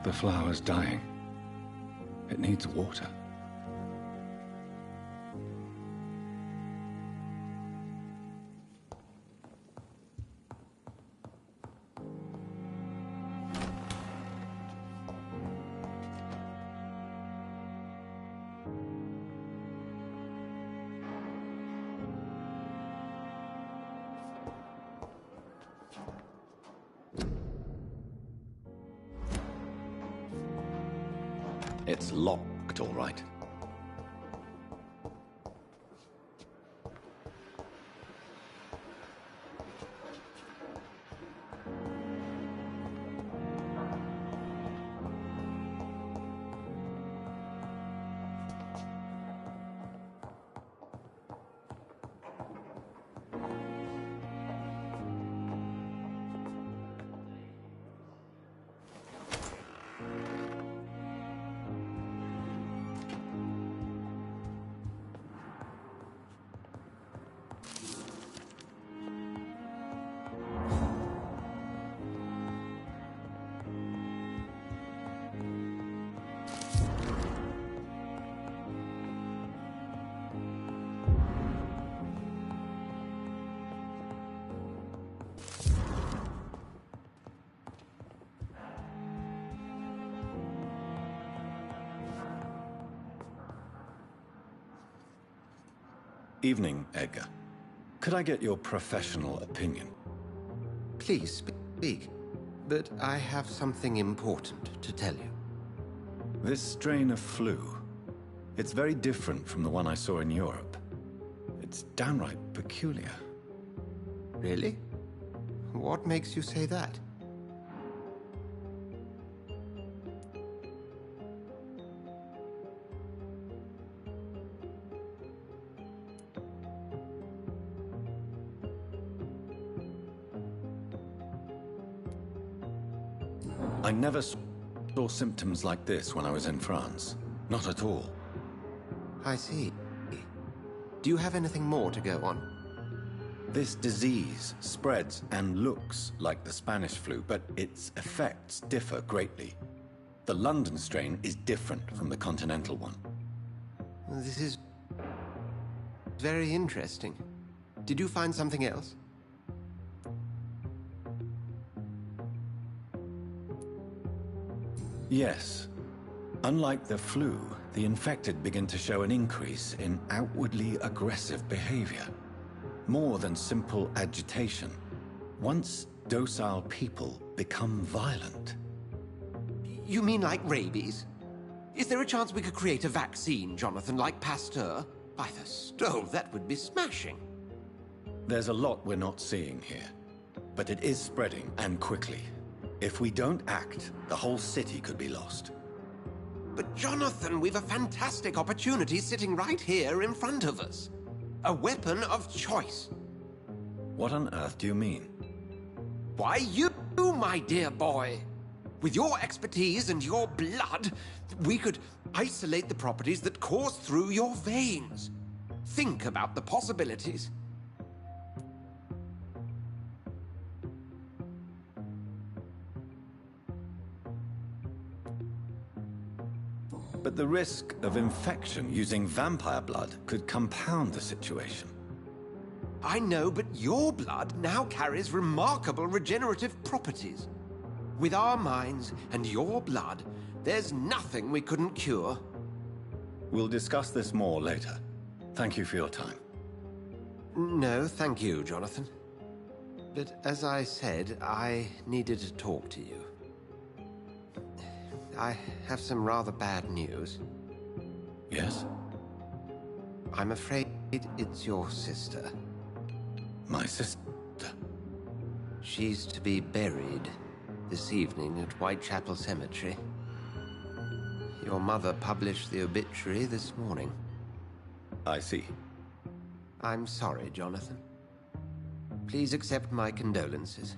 The flower's dying. It needs water. It's locked, all right. Evening, Edgar. Could I get your professional opinion? Please speak, but I have something important to tell you. This strain of flu, it's very different from the one I saw in Europe. It's downright peculiar. Really? What makes you say that? I never saw symptoms like this when I was in France. Not at all. I see. Do you have anything more to go on? This disease spreads and looks like the Spanish flu, but its effects differ greatly. The London strain is different from the continental one. This is very interesting. Did you find something else? Yes. Unlike the flu, the infected begin to show an increase in outwardly aggressive behavior. More than simple agitation. Once docile people become violent. You mean like rabies? Is there a chance we could create a vaccine, Jonathan, like Pasteur? By the stove, that would be smashing. There's a lot we're not seeing here. But it is spreading, and quickly. If we don't act, the whole city could be lost. But Jonathan, we've a fantastic opportunity sitting right here in front of us. A weapon of choice. What on earth do you mean? Why, you, my dear boy. With your expertise and your blood, we could isolate the properties that course through your veins. Think about the possibilities. But the risk of infection using vampire blood could compound the situation. I know, but your blood now carries remarkable regenerative properties. With our minds and your blood, there's nothing we couldn't cure. We'll discuss this more later. Thank you for your time. No, thank you, Jonathan. But as I said, I needed to talk to you. I have some rather bad news. Yes? I'm afraid it's your sister. My sister? She's to be buried this evening at Whitechapel Cemetery. Your mother published the obituary this morning. I see. I'm sorry, Jonathan. Please accept my condolences.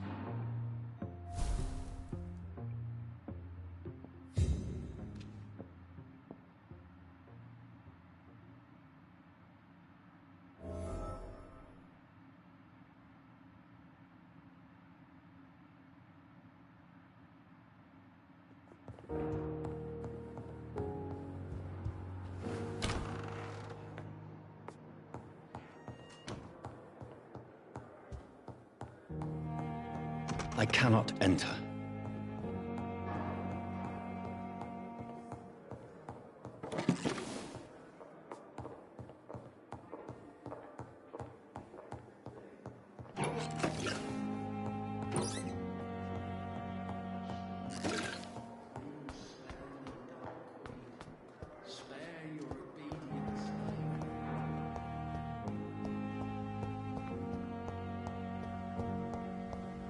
I cannot enter.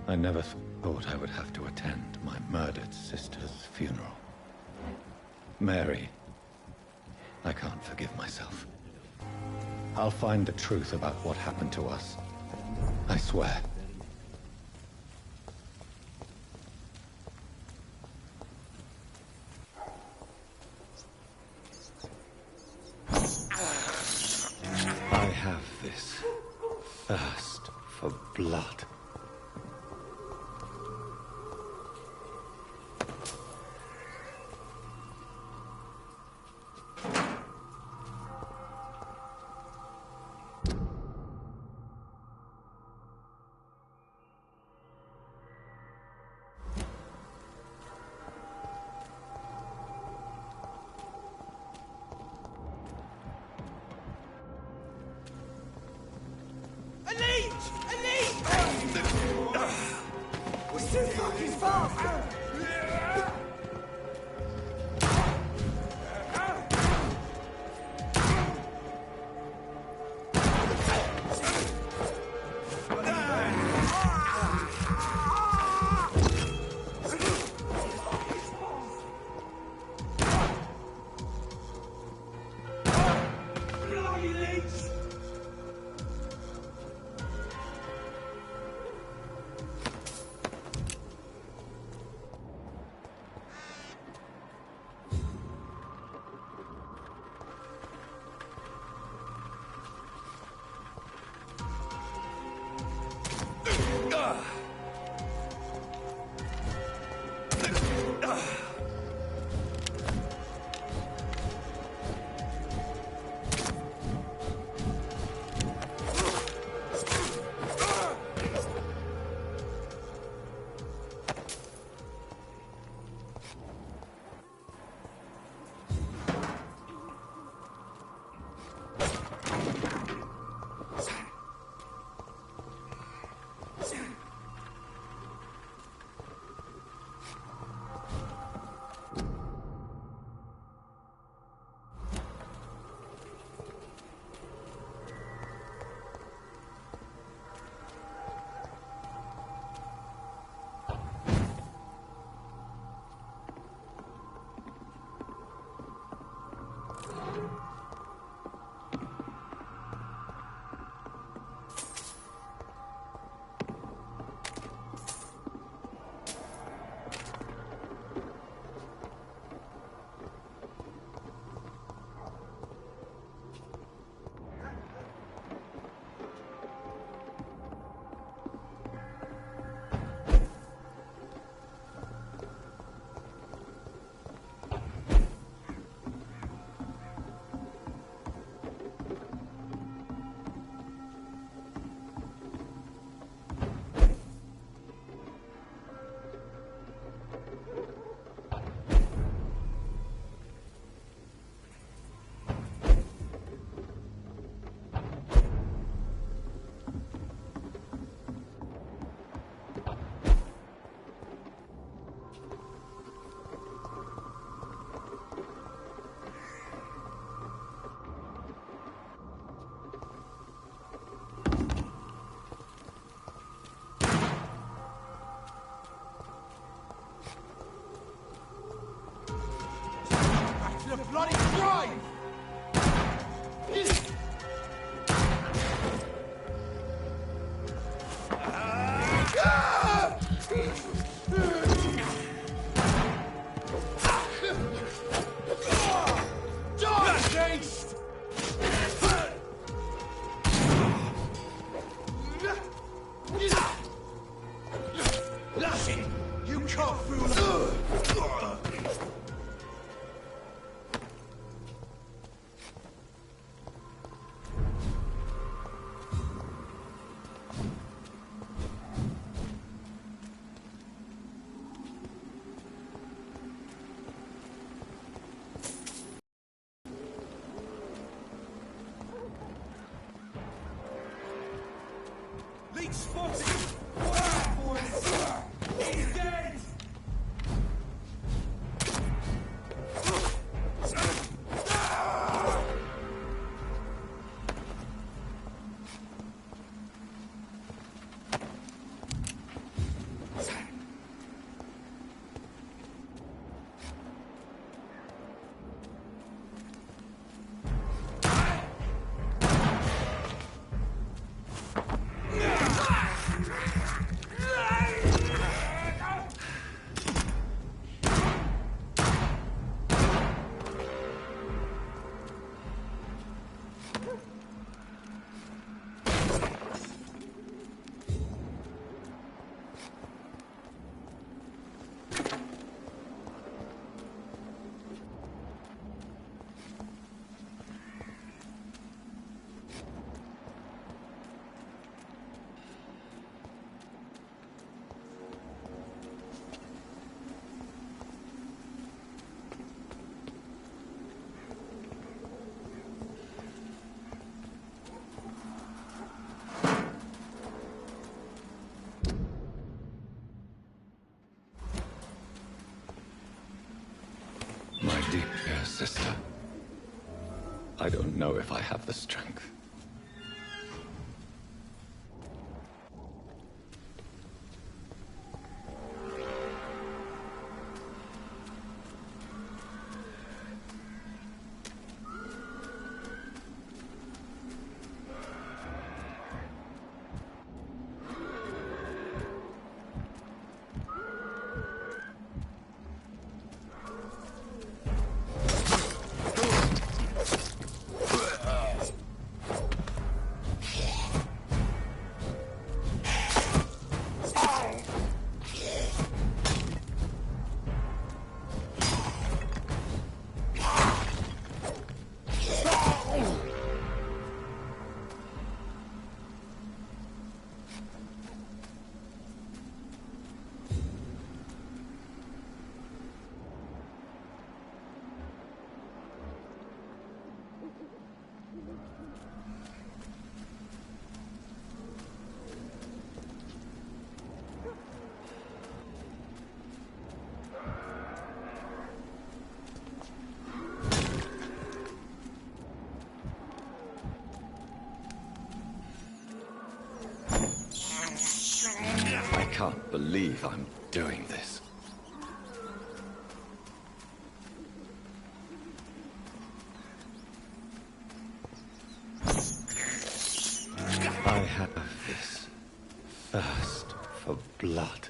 I never thought I would have to attend my murdered sister's funeral. Mary, I can't forgive myself. I'll find the truth about what happened to us. I swear. I have this thirst for blood. The bloody drive! You can't fool us! Dear sister, I don't know if I have the strength. I can't believe I'm doing this. I have this thirst for blood.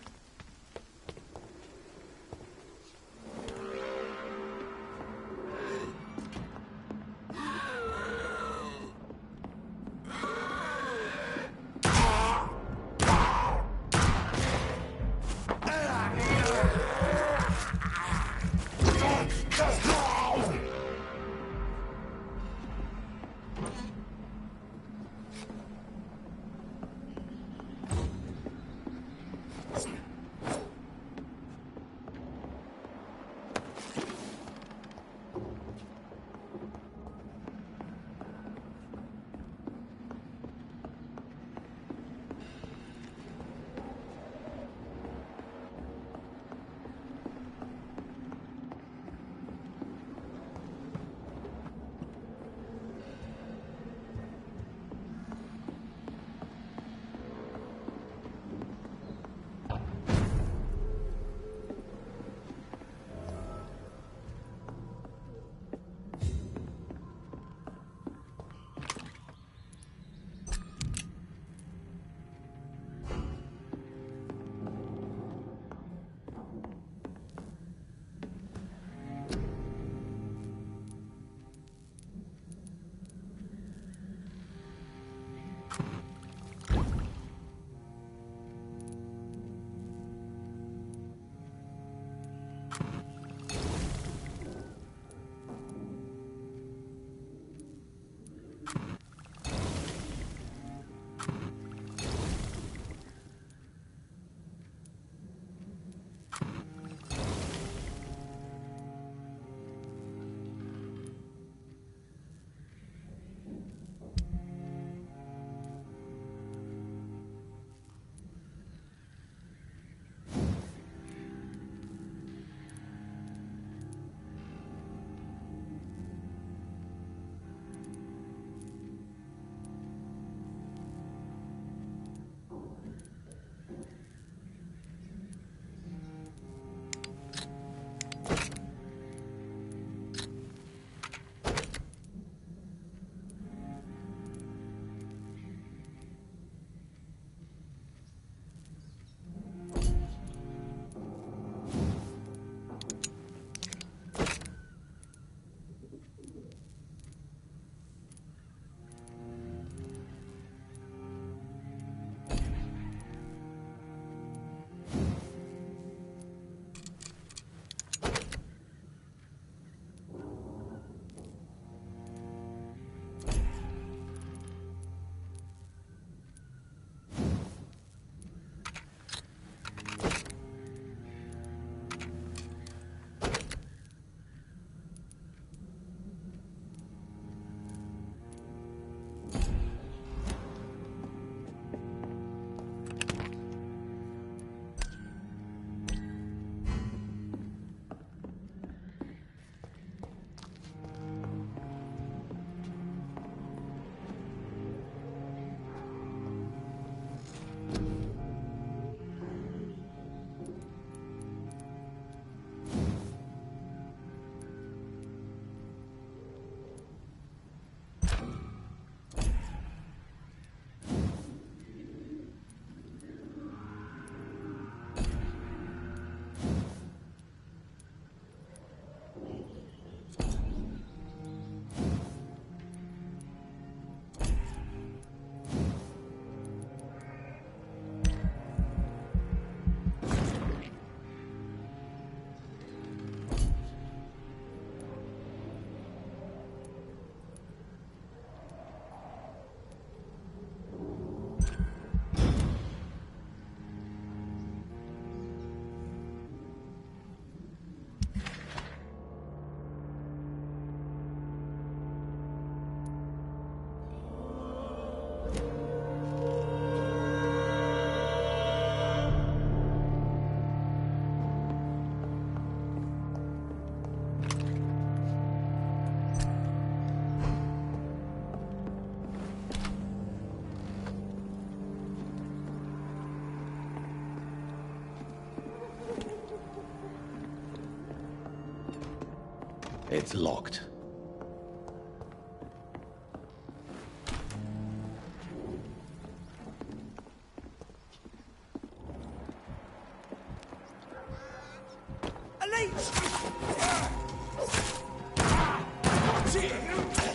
It's locked.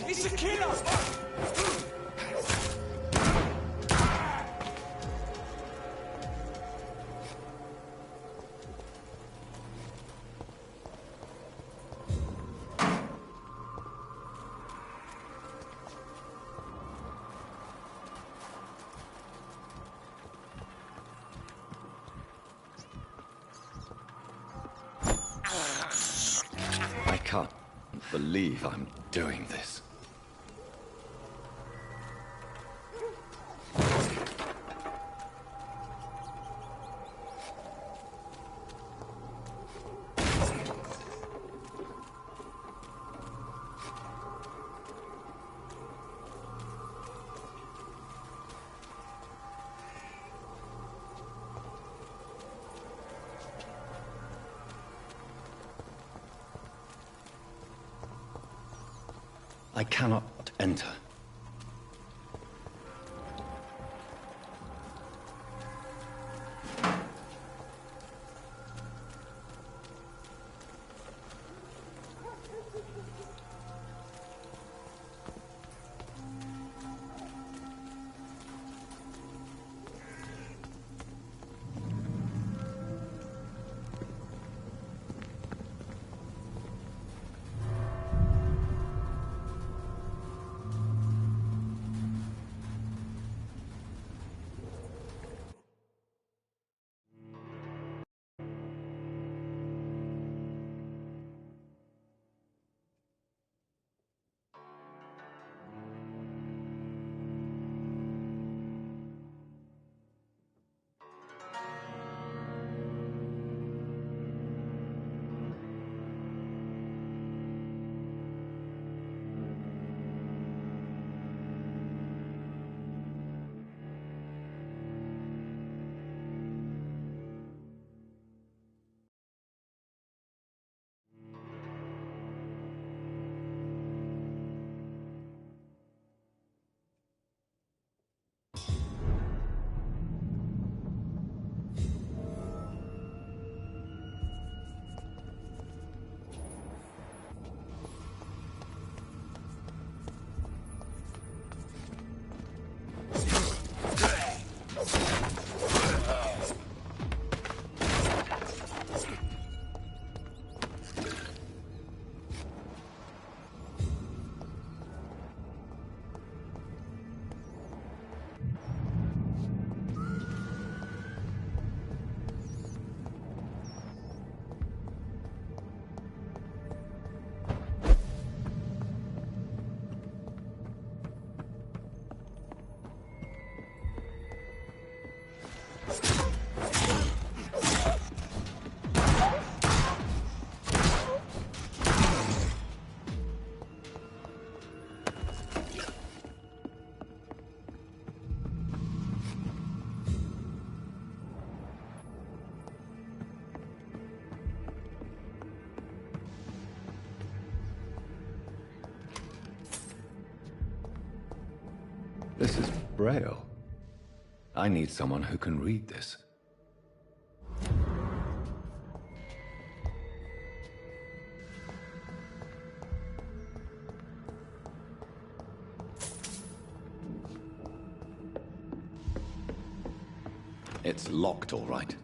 It's a killer! I can't believe I'm doing this. I cannot enter. This is Braille. I need someone who can read this. It's locked, all right.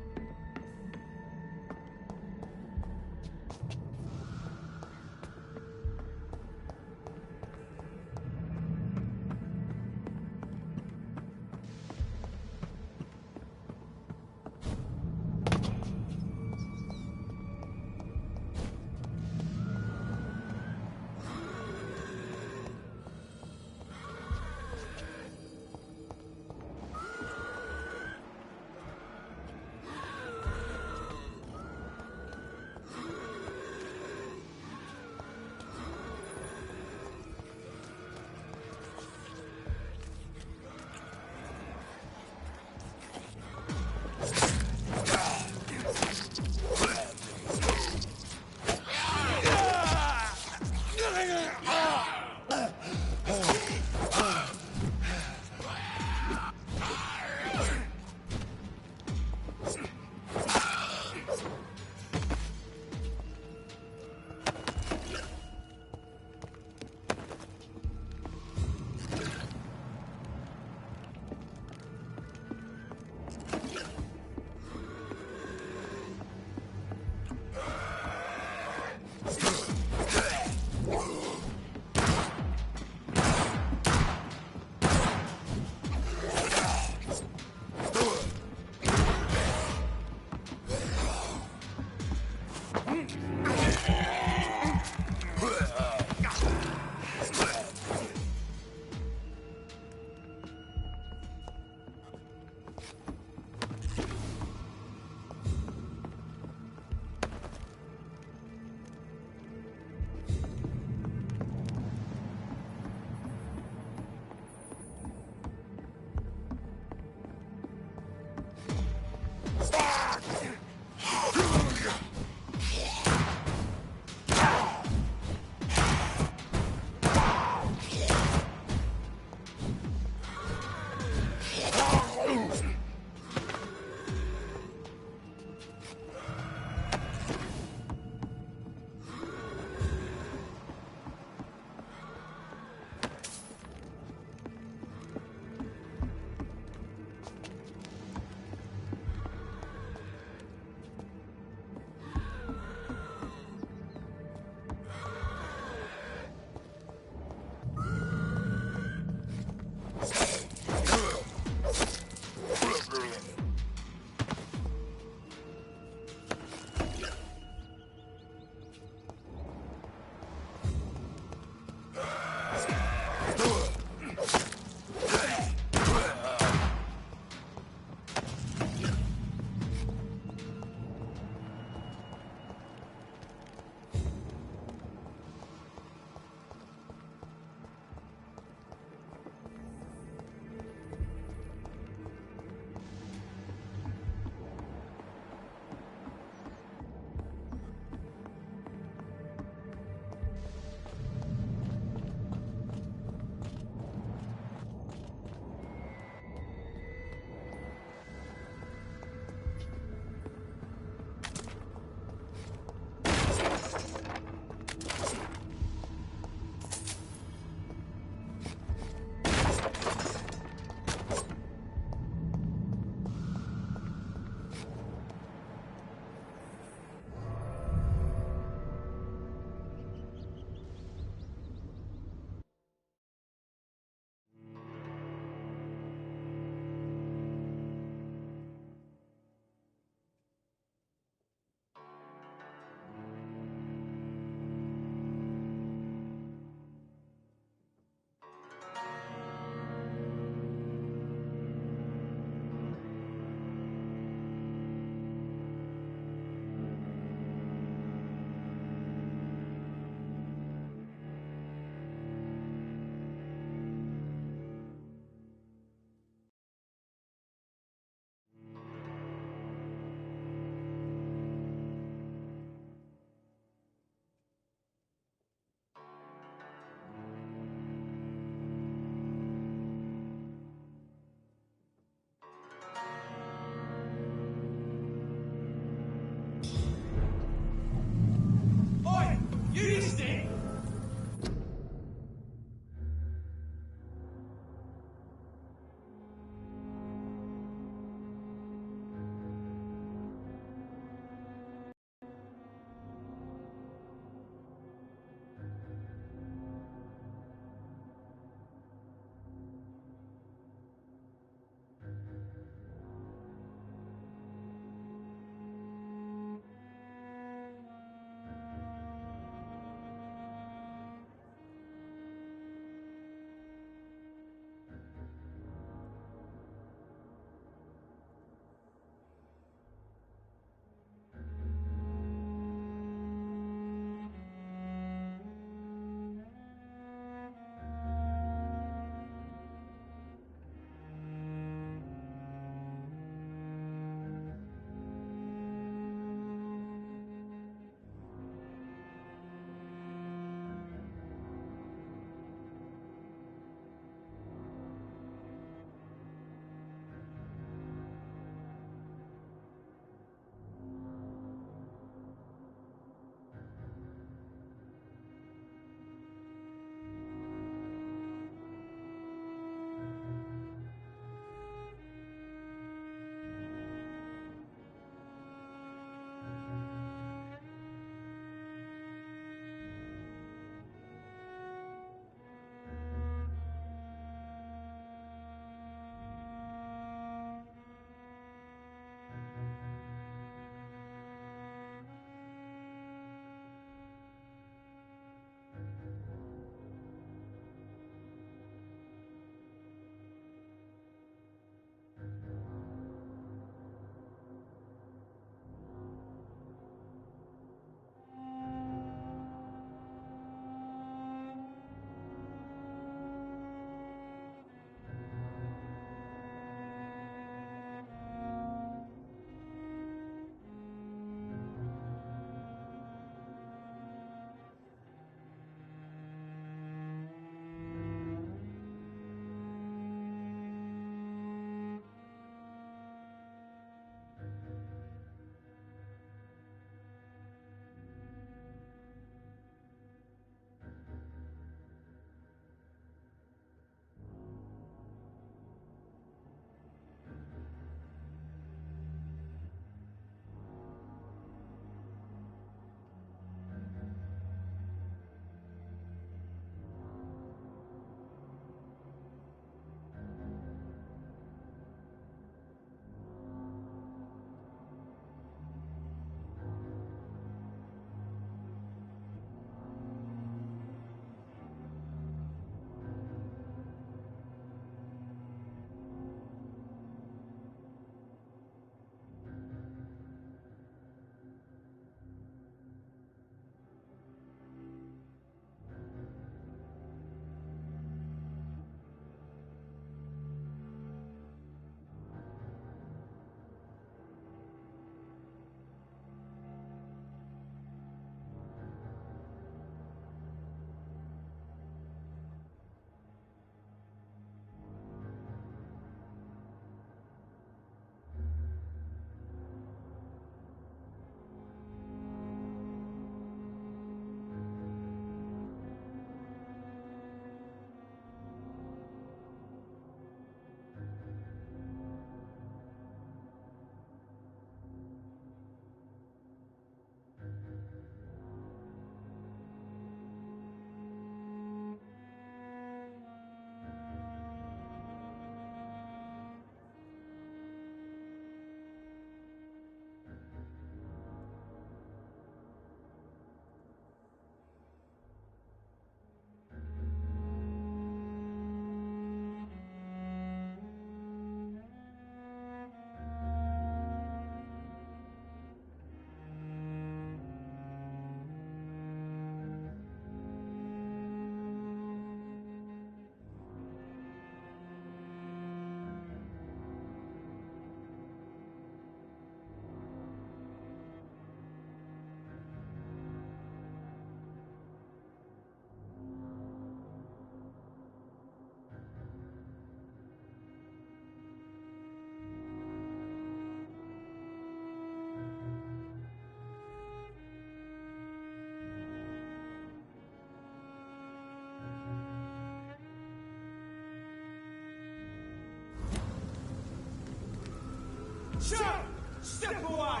Shut! Step away!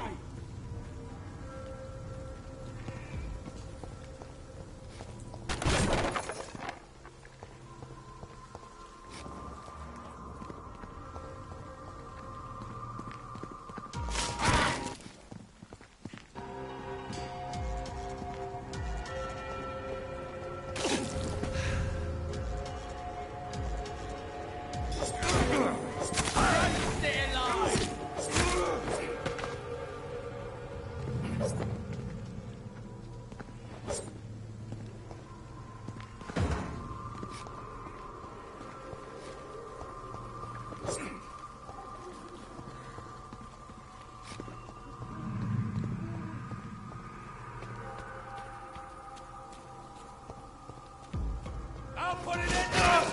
I'll put it in there!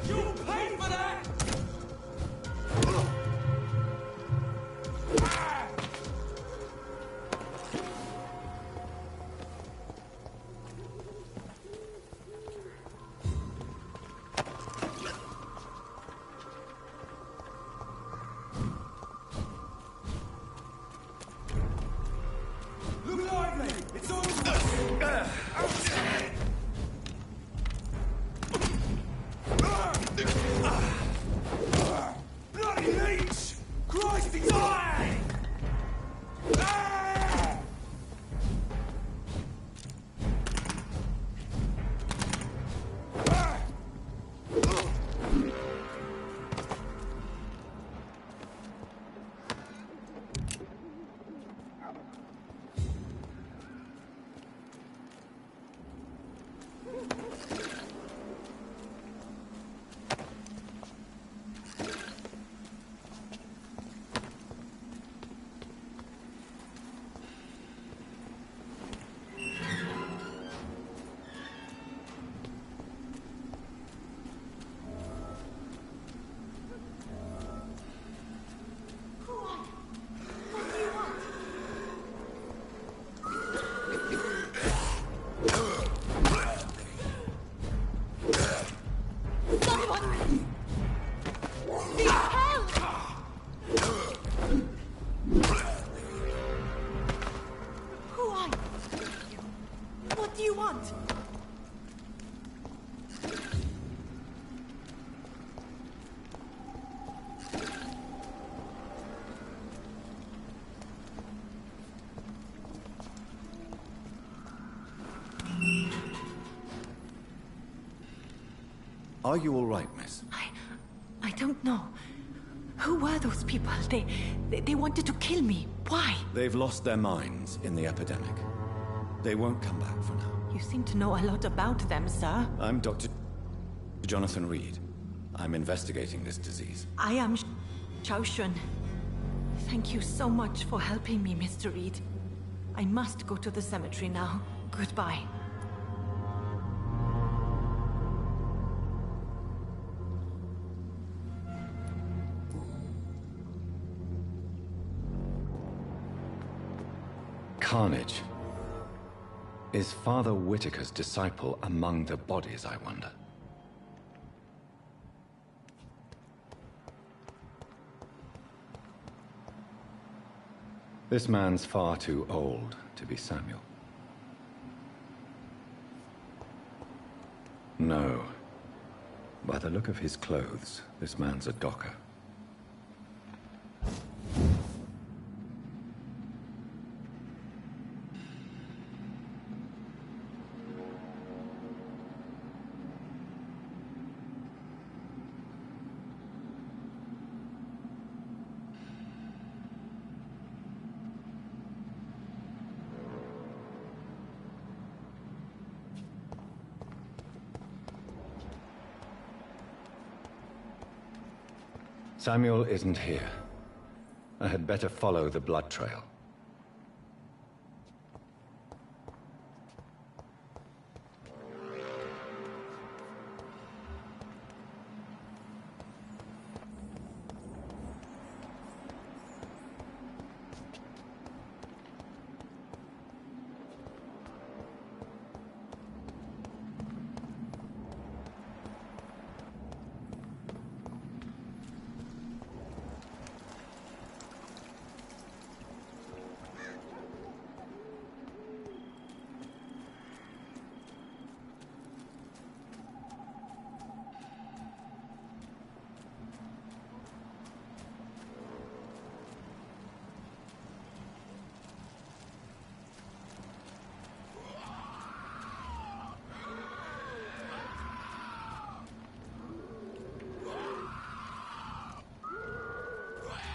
You'll pay for that! Look lively! It's over! Bloody leech! Christ, he's die! What do you want? Are you all right, miss? I don't know. Who were those people? They wanted to kill me. Why? They've lost their minds in the epidemic. They won't come back for now. You seem to know a lot about them, sir. I'm Dr. Jonathan Reed. I'm investigating this disease. I am Shaoshun. Thank you so much for helping me, Mr. Reed. I must go to the cemetery now. Goodbye. Carnage. Is Father Whitaker's disciple among the bodies, I wonder? This man's far too old to be Samuel. No. By the look of his clothes, this man's a docker. Samuel isn't here. I had better follow the blood trail.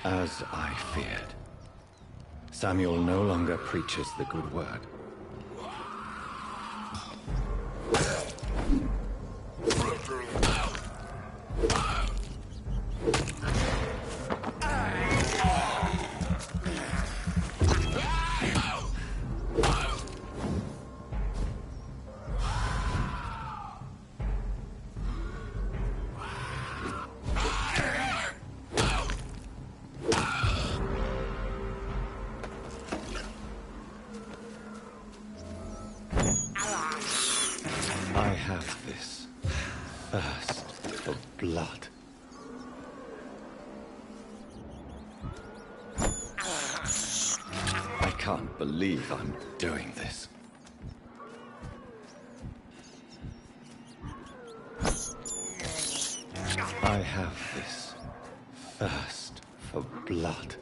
As I feared. Samuel no longer preaches the good word. I have this thirst for blood. I can't believe I'm doing this. I have this thirst for blood.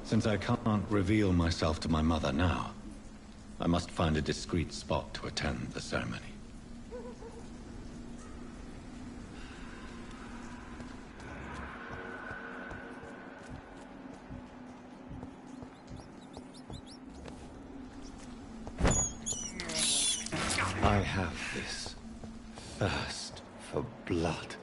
Since I can't reveal myself to my mother now, I must find a discreet spot to attend the ceremony. I have this thirst for blood.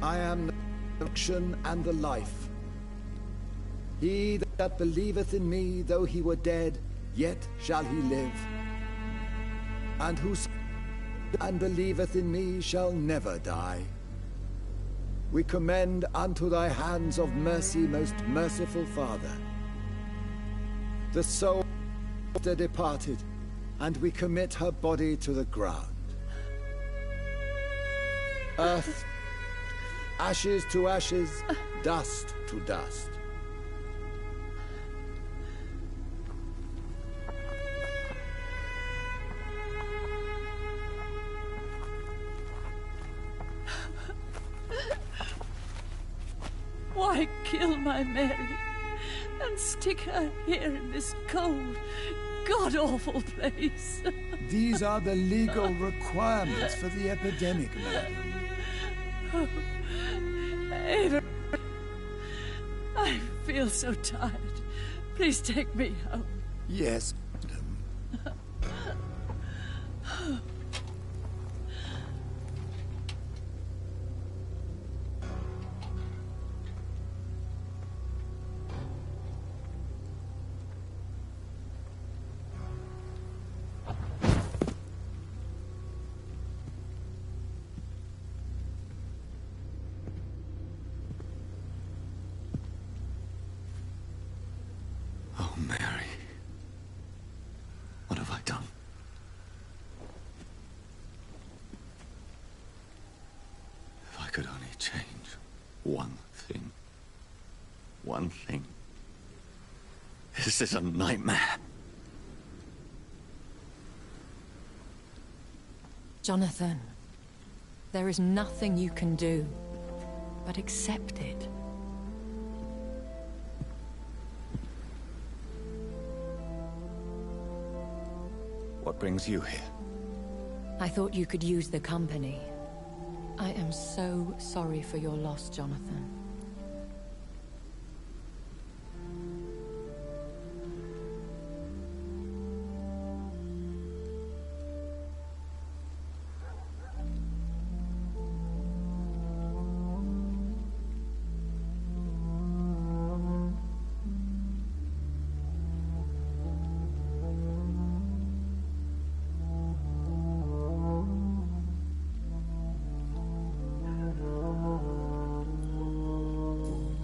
I am the resurrection and the life. He that believeth in me, though he were dead, yet shall he live. And whoso and believeth in me shall never die. We commend unto thy hands of mercy, most merciful Father, the soul of the departed, and we commit her body to the ground. Earth, ashes to ashes, dust to dust. Why kill my Mary and stick her here in this cold, god-awful place? These are the legal requirements for the epidemic, madam. Oh, Ada, I feel so tired. Please take me home. Yes, madam. Oh, Mary. What have I done? If I could only change one thing. One thing. This is a nightmare. Jonathan, there is nothing you can do but accept it. What brings you here? I thought you could use the company. I am so sorry for your loss, Jonathan.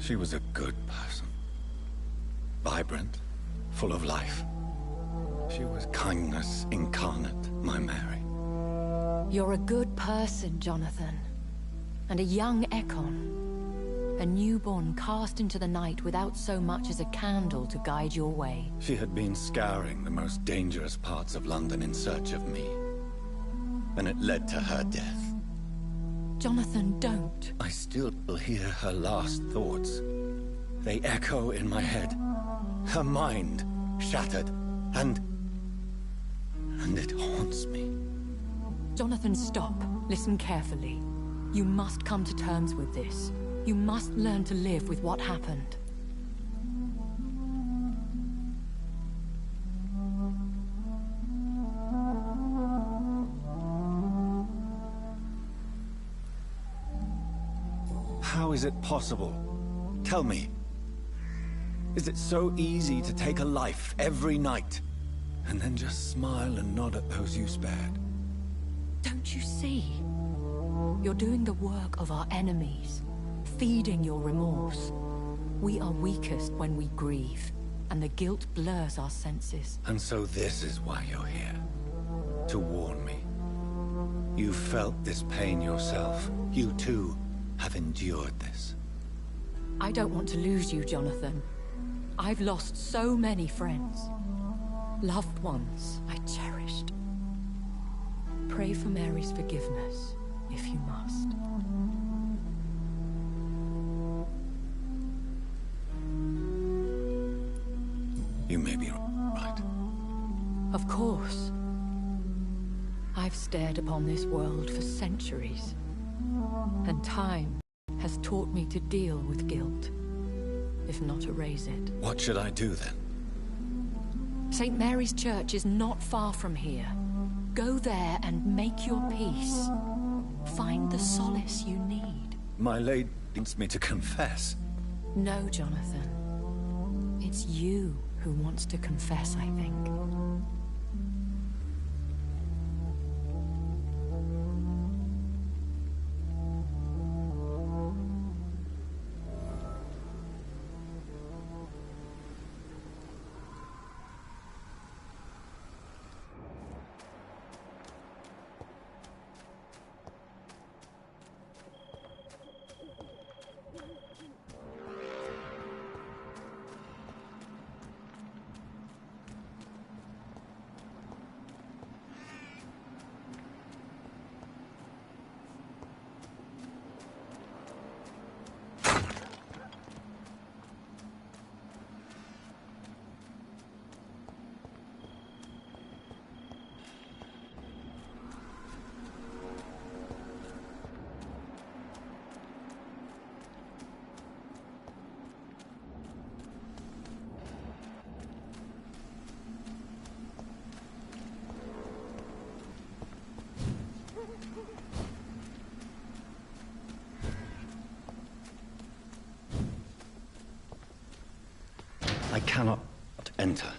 She was a good person. Vibrant, full of life. She was kindness incarnate, my Mary. You're a good person, Jonathan. And a young Ekon. A newborn cast into the night without so much as a candle to guide your way. She had been scouring the most dangerous parts of London in search of me. And it led to her death. Jonathan, don't. I still hear her last thoughts. They echo in my head. Her mind shattered, and it haunts me. Jonathan, stop. Listen carefully. You must come to terms with this. You must learn to live with what happened. How is it possible? Tell me. Is it so easy to take a life every night, and then just smile and nod at those you spared? Don't you see? You're doing the work of our enemies, feeding your remorse. We are weakest when we grieve, and the guilt blurs our senses. And so this is why you're here. To warn me. You felt this pain yourself. You too have endured this. I don't want to lose you, Jonathan. I've lost so many friends. Loved ones I cherished. Pray for Mary's forgiveness, if you must. You may be right. Of course. I've stared upon this world for centuries, and time has taught me to deal with guilt, if not erase it. What should I do then? St. Mary's Church is not far from here. Go there and make your peace. Find the solace you need. My lady wants me to confess. No, Jonathan. It's you who wants to confess, I think. I cannot enter.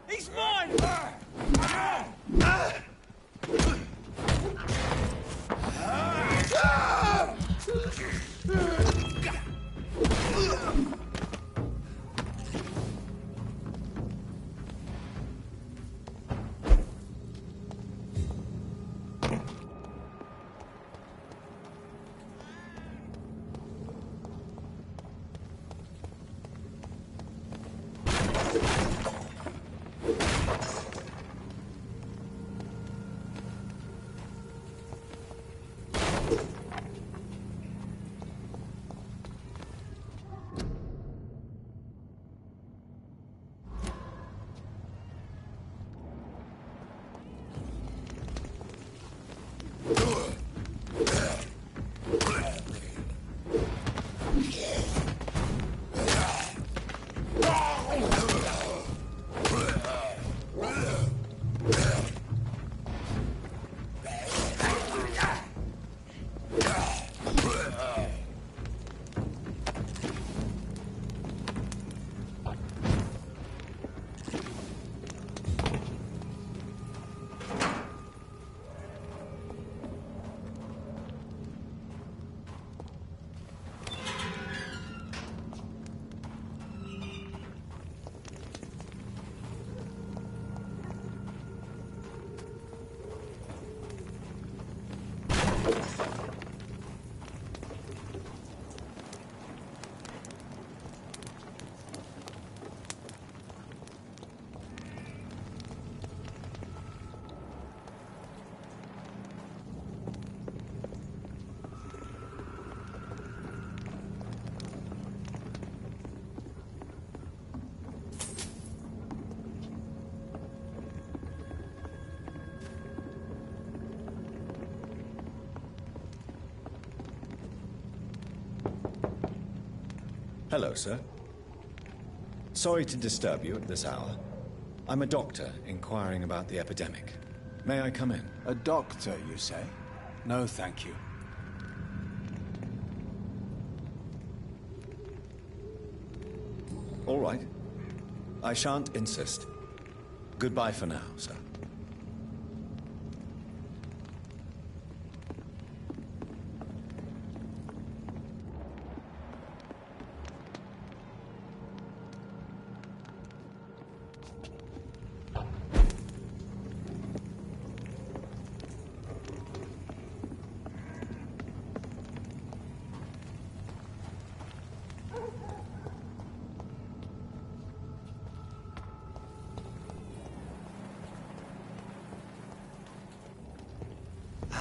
He's mine! Hello, sir. Sorry to disturb you at this hour. I'm a doctor inquiring about the epidemic. May I come in? A doctor, you say? No, thank you. All right. I shan't insist. Goodbye for now, sir.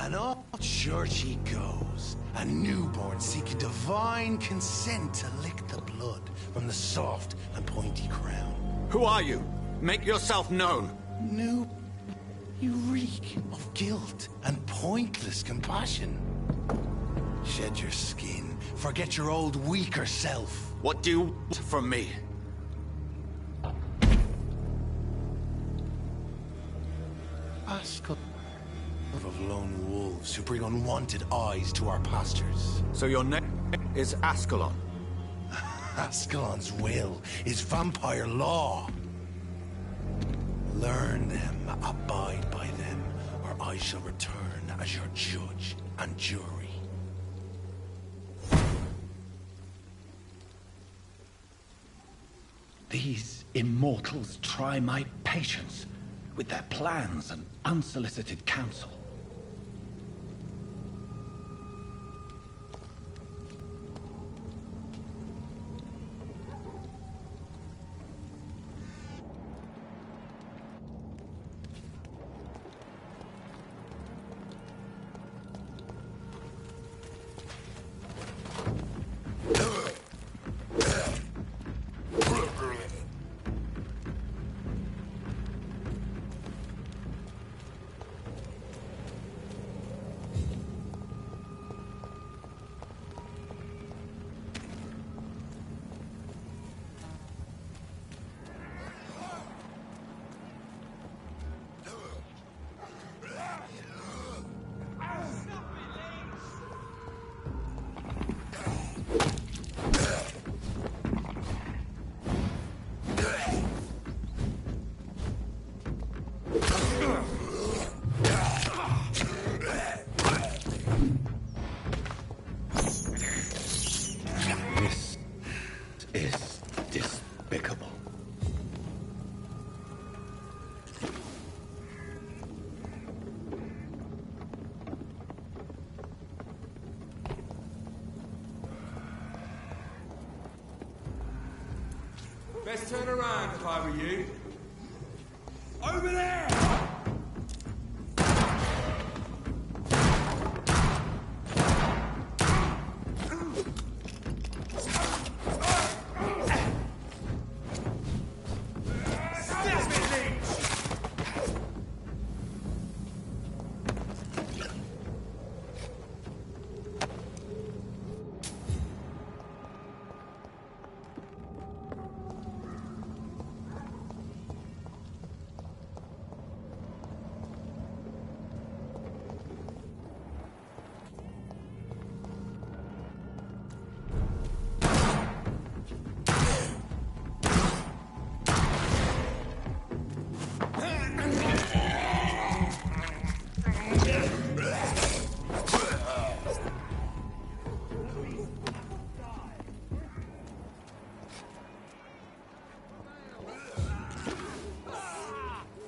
And off church he goes, a newborn seeking divine consent to lick the blood from the soft and pointy crown. Who are you? Make yourself known. New... You reek of guilt and pointless compassion. Shed your skin, forget your old weaker self. What do you want from me? Ask of lone wolves who bring unwanted eyes to our pastures. So your name is Ascalon? Ascalon's will is vampire law. Learn them, abide by them, or I shall return as your judge and jury. These immortals try my patience with their plans and unsolicited counsel. This is despicable. Best turn around if I were you. Over there!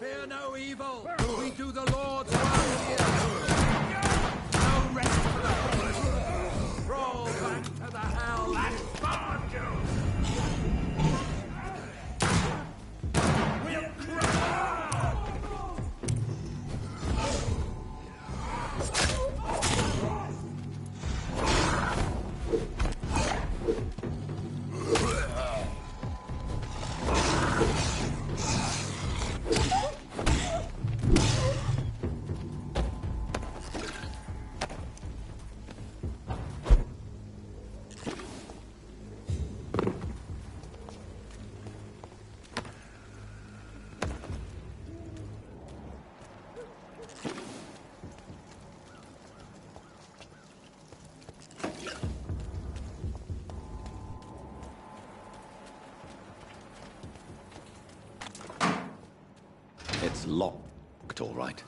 Fear no evil. We do the Lord's work here. No rest for the wicked. Roll back to the hell that spawned you. We'll crush. It's locked, all right.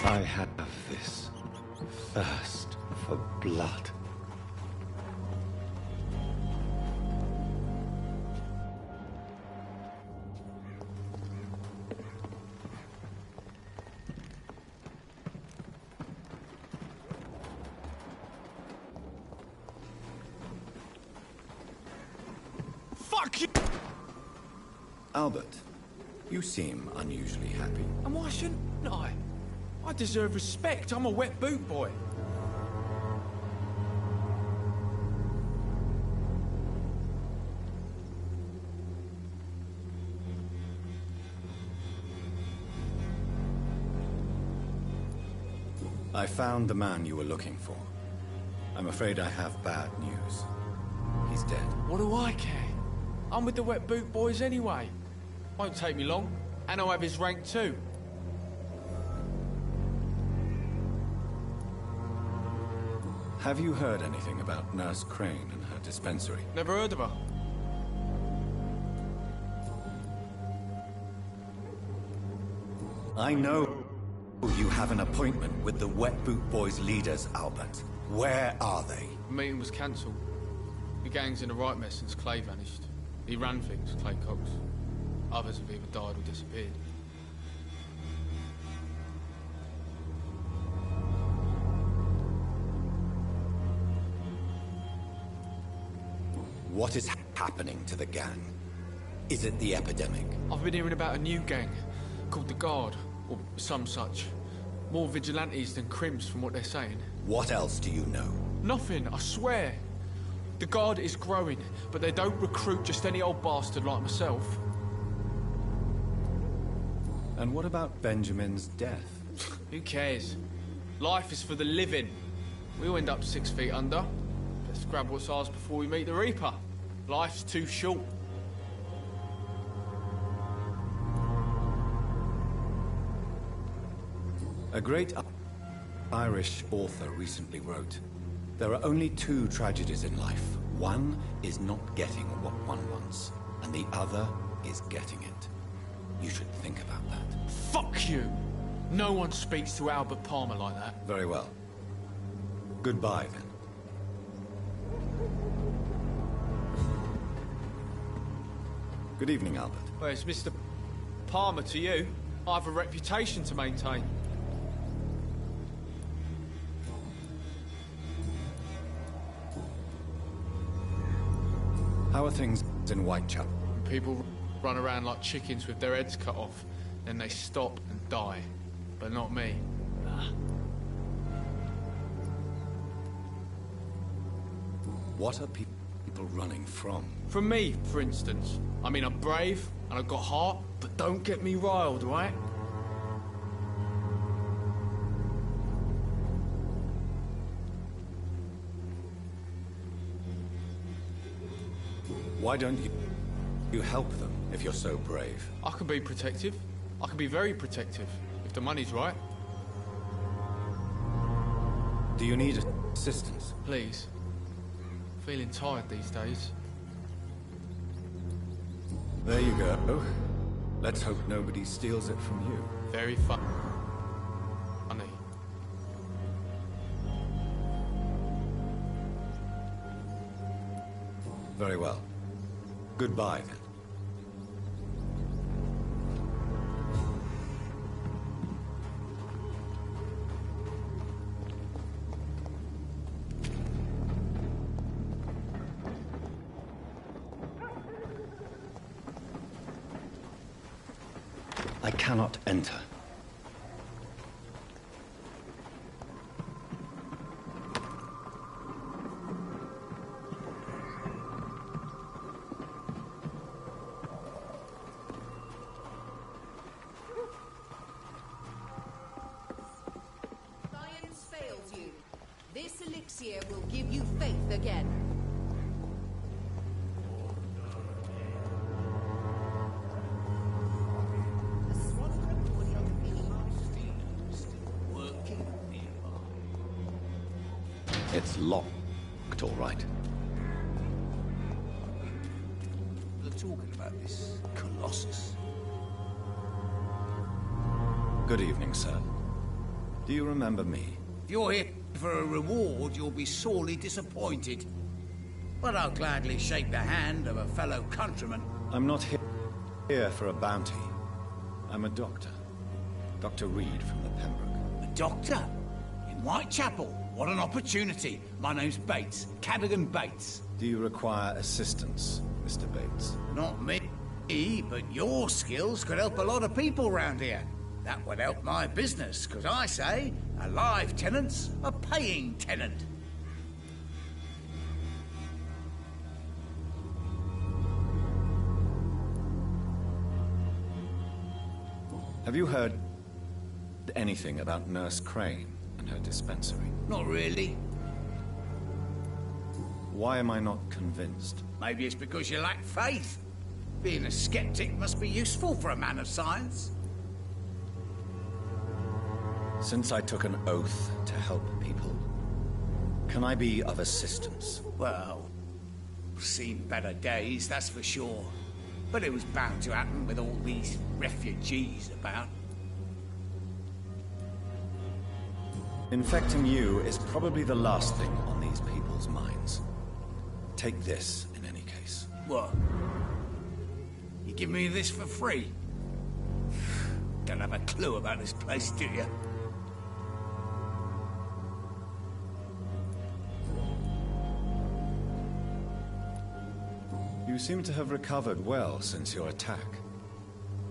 I have this thirst for blood. Fuck you! Albert, you seem unusually happy. And why shouldn't I? I deserve respect. I'm a wet boot boy. I found the man you were looking for. I'm afraid I have bad news. He's dead. What do I care? I'm with the wet boot boys anyway. Won't take me long, and I'll have his rank too. Have you heard anything about Nurse Crane and her dispensary? Never heard of her. I know you have an appointment with the Wet Boot Boys' leaders, Albert. Where are they? The meeting was cancelled. The gang's in a right mess since Clay vanished. He ran things, Clay Cox. Others have either died or disappeared. What is happening to the gang? Is it the epidemic? I've been hearing about a new gang called the Guard, or some such. More vigilantes than crims from what they're saying. What else do you know? Nothing, I swear. The Guard is growing, but they don't recruit just any old bastard like myself. And what about Benjamin's death? Who cares? Life is for the living. We'll end up 6 feet under. Let's grab what's ours before we meet the Reaper. Life's too short. A great Irish author recently wrote, "There are only 2 tragedies in life. One is not getting what one wants, and the other is getting it." You should think about that. Fuck you! No one speaks to Albert Palmer like that. Very well. Goodbye, then. Good evening, Albert. Well, it's Mr. Palmer to you. I have a reputation to maintain. How are things in Whitechapel? People run around like chickens with their heads cut off, then they stop and die. But not me. Nah. What are people running from? From me, for instance. I mean, I'm brave, and I've got heart, but don't get me riled, right? Why don't you help them if you're so brave? I can be protective. I can be very protective, if the money's right. Do you need assistance? Please. Feeling tired these days. There you go. Let's hope nobody steals it from you. Very funny. Very well. Goodbye, then. I cannot enter. Science fails you. This elixir will give you faith again. It's locked, all right. They're talking about this Colossus. Good evening, sir. Do you remember me? If you're here for a reward, you'll be sorely disappointed. But I'll gladly shake the hand of a fellow countryman. I'm not here for a bounty. I'm a doctor. Dr. Reed from the Pembroke. A doctor? In Whitechapel? What an opportunity. My name's Bates. Cadogan Bates. Do you require assistance, Mr. Bates? Not me, but your skills could help a lot of people round here. That would help my business, because I say a live tenant's a paying tenant. Have you heard anything about Nurse Crane and her dispensary? Not really. Why am I not convinced? Maybe it's because you lack faith. Being a skeptic must be useful for a man of science. Since I took an oath to help people, can I be of assistance? Well, seen better days, that's for sure. But it was bound to happen with all these refugees about. Infecting you is probably the last thing on these people's minds. Take this, in any case. What? You give me this for free? Don't have a clue about this place, do you? You seem to have recovered well since your attack.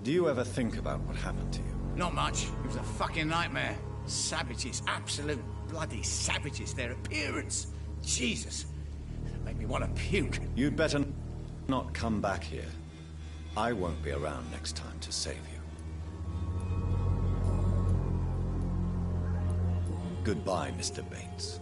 Do you ever think about what happened to you? Not much. It was a fucking nightmare. Savages, absolute bloody savages. Their appearance. Jesus. It made me want to puke. You'd better not come back here. I won't be around next time to save you. Goodbye, Mr. Bates.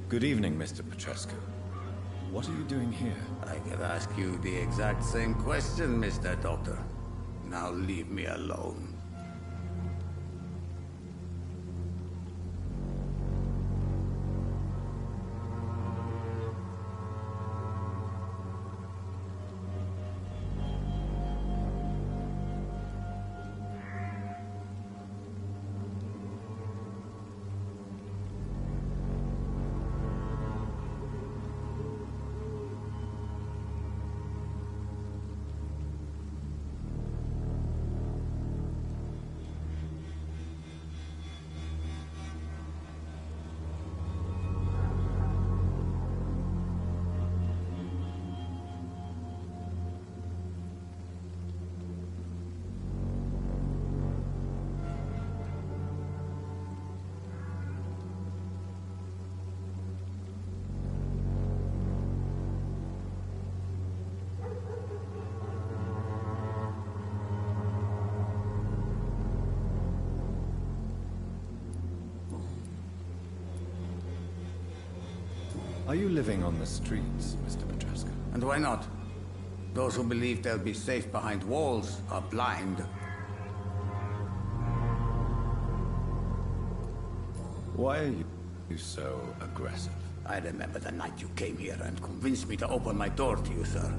Good evening, Mr. Petrescu. What are you doing here? I could ask you the exact same question, Mr. Doctor. Now leave me alone. Are you living on the streets, Mr. Petrescu? And why not? Those who believe they'll be safe behind walls are blind. Why are you so aggressive? I remember the night you came here and convinced me to open my door to you, sir.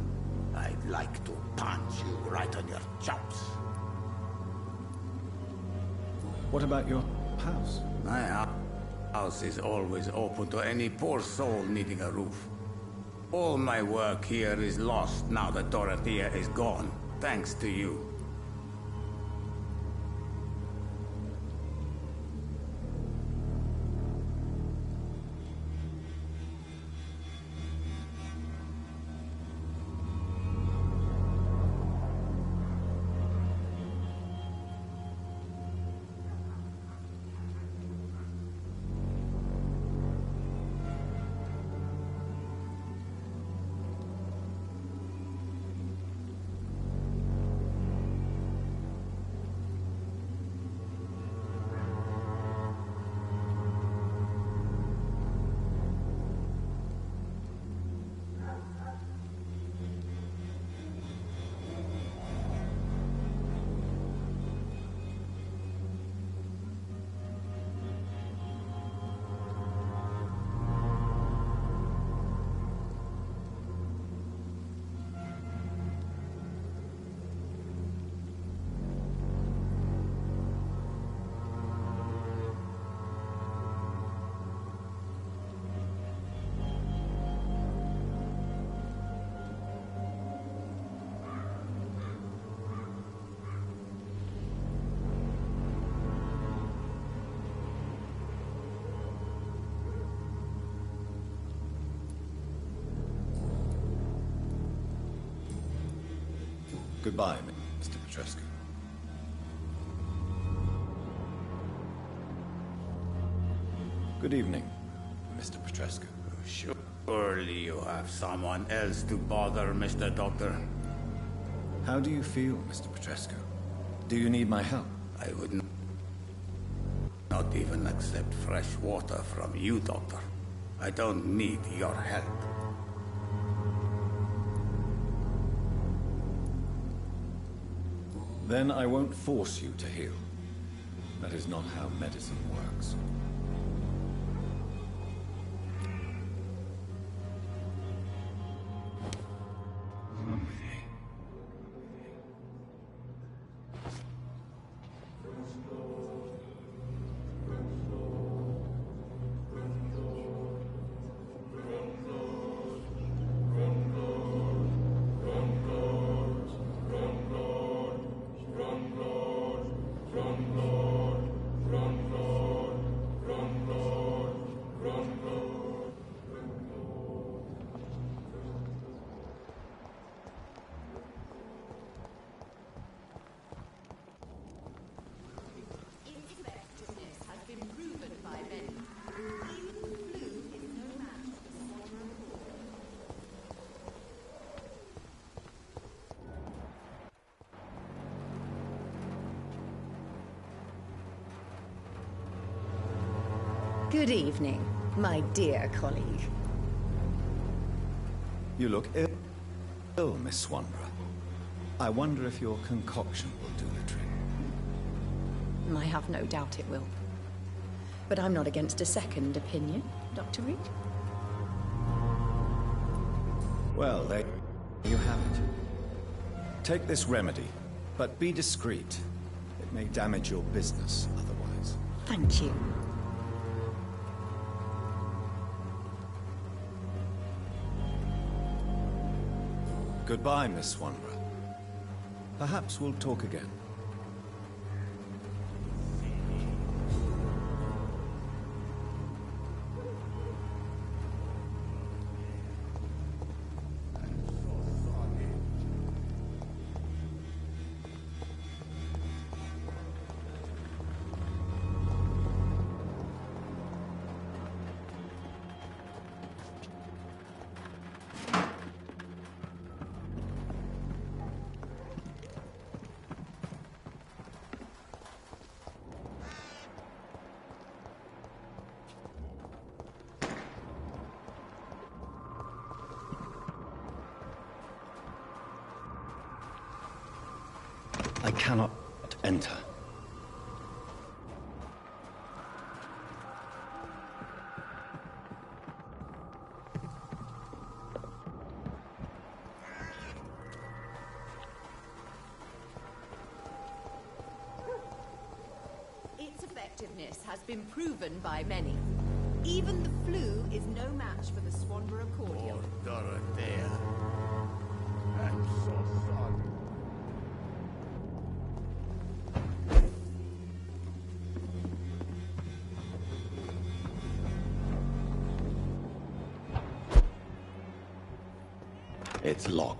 I'd like to punch you right on your chops. What about your house? My house is always open to any poor soul needing a roof. All my work here is lost now that Dorothea is gone, thanks to you. Goodbye, Mr. Petrescu. Good evening, Mr. Petrescu. Surely you have someone else to bother, Mr. Doctor. How do you feel, Mr. Petrescu? Do you need my help? I would not even accept fresh water from you, Doctor. I don't need your help. Then I won't force you to heal. That is not how medicine works. Good evening. my dear colleague. You look ill, Miss Swanborough. I wonder if your concoction will do the trick. I have no doubt it will. But I'm not against a second opinion, Dr. Reed. Well, there you have it. Take this remedy, but be discreet. It may damage your business otherwise. Thank you. Goodbye, Miss Swanborough. Perhaps we'll talk again. I cannot enter. Its effectiveness has been proven by many. Even the flu is no match for the Swanborough cordial. Oh, Dorothea. I'm so sorry. It's locked.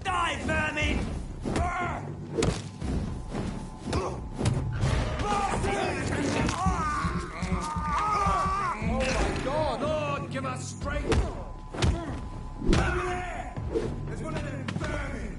Die, vermin! Oh my God! Lord, give us strength! Over there! There's one of them vermin!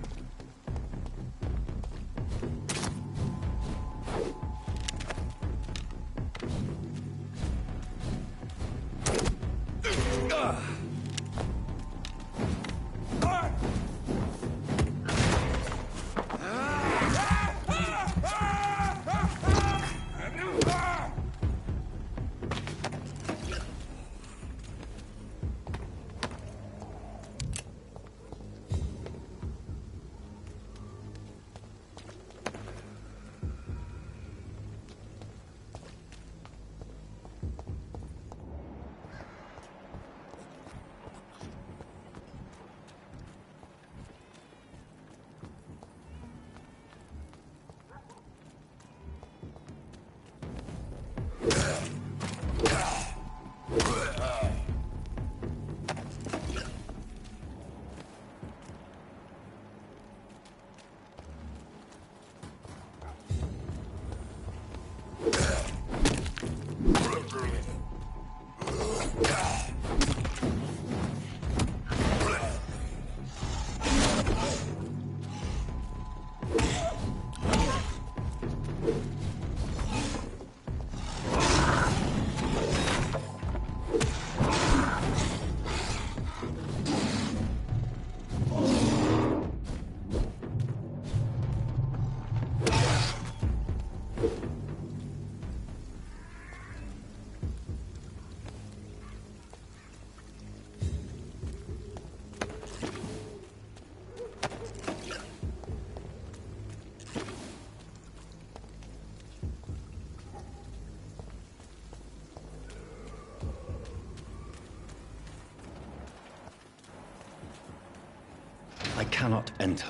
I cannot enter.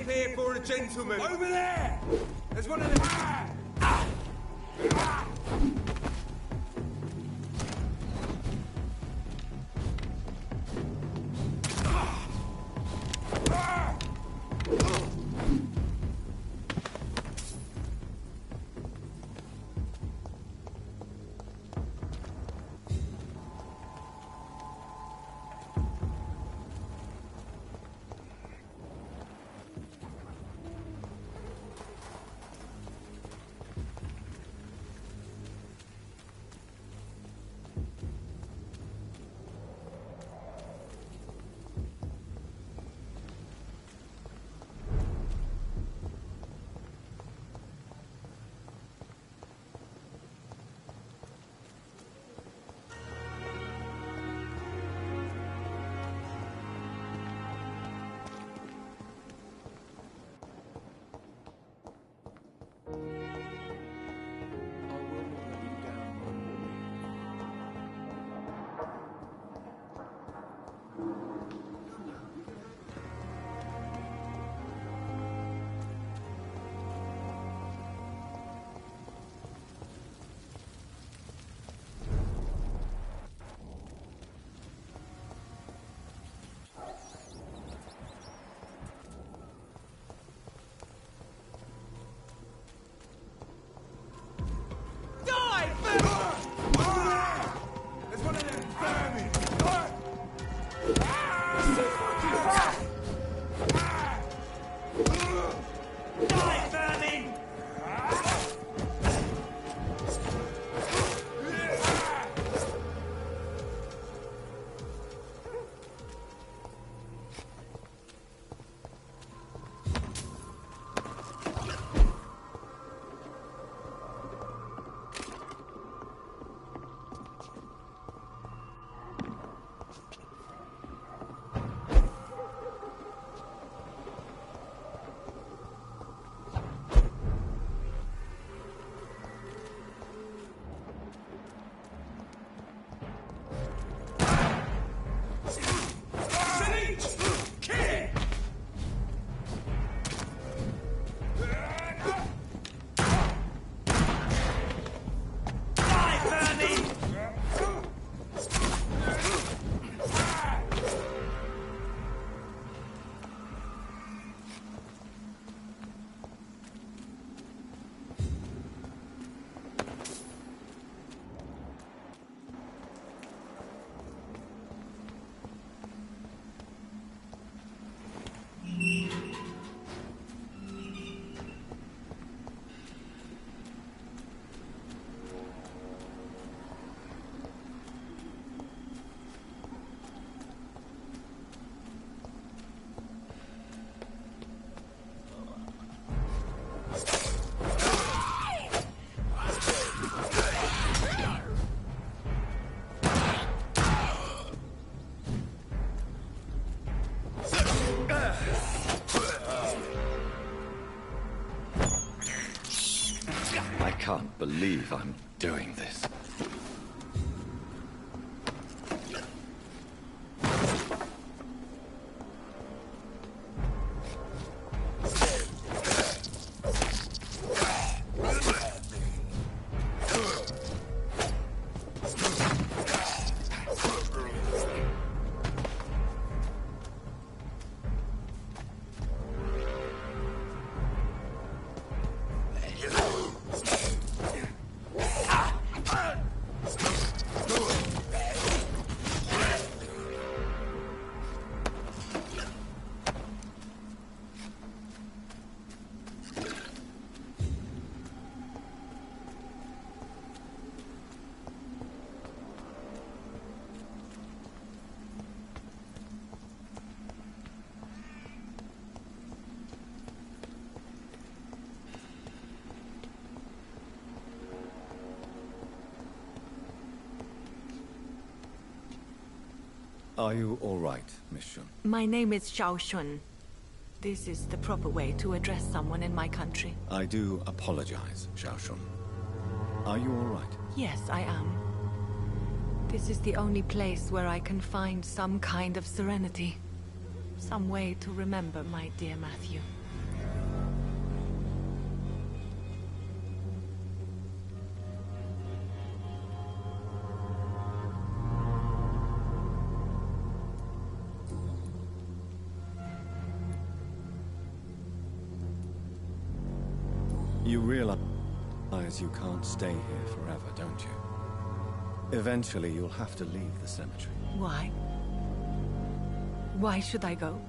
Here for a gentleman. Over there! There's one of them. I can't believe I'm doing this. Are you all right, Miss Shun? My name is Xiao Shun. This is the proper way to address someone in my country. I do apologize, Xiao Shun. Are you all right? Yes, I am. This is the only place where I can find some kind of serenity. Some way to remember my dear Matthew. You realize you can't stay here forever, don't you? Eventually, you'll have to leave the cemetery. Why? Why should I go?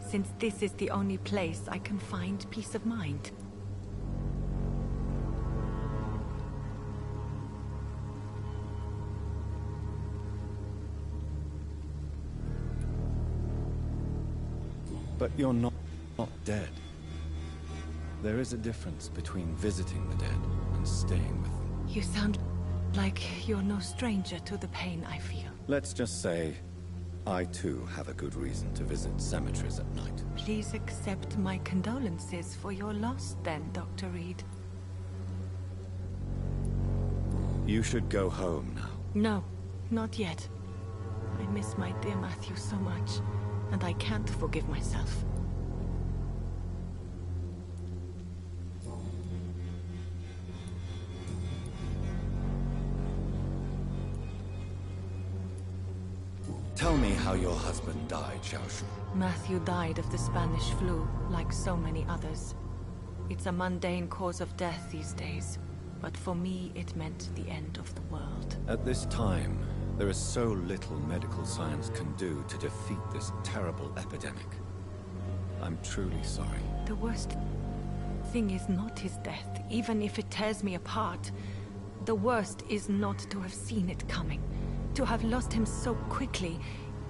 Since this is the only place I can find peace of mind. But you're not dead. There is a difference between visiting the dead and staying with them. You sound like you're no stranger to the pain I feel. Let's just say, I too have a good reason to visit cemeteries at night. Please accept my condolences for your loss then, Dr. Reed. You should go home now. No, not yet. I miss my dear Matthew so much, and I can't forgive myself. Tell me how your husband died, Xiaoshu. Matthew died of the Spanish flu, like so many others. It's a mundane cause of death these days, but for me it meant the end of the world. At this time, there is so little medical science can do to defeat this terrible epidemic. I'm truly sorry. The worst thing is not his death, even if it tears me apart. The worst is not to have seen it coming. To have lost him so quickly,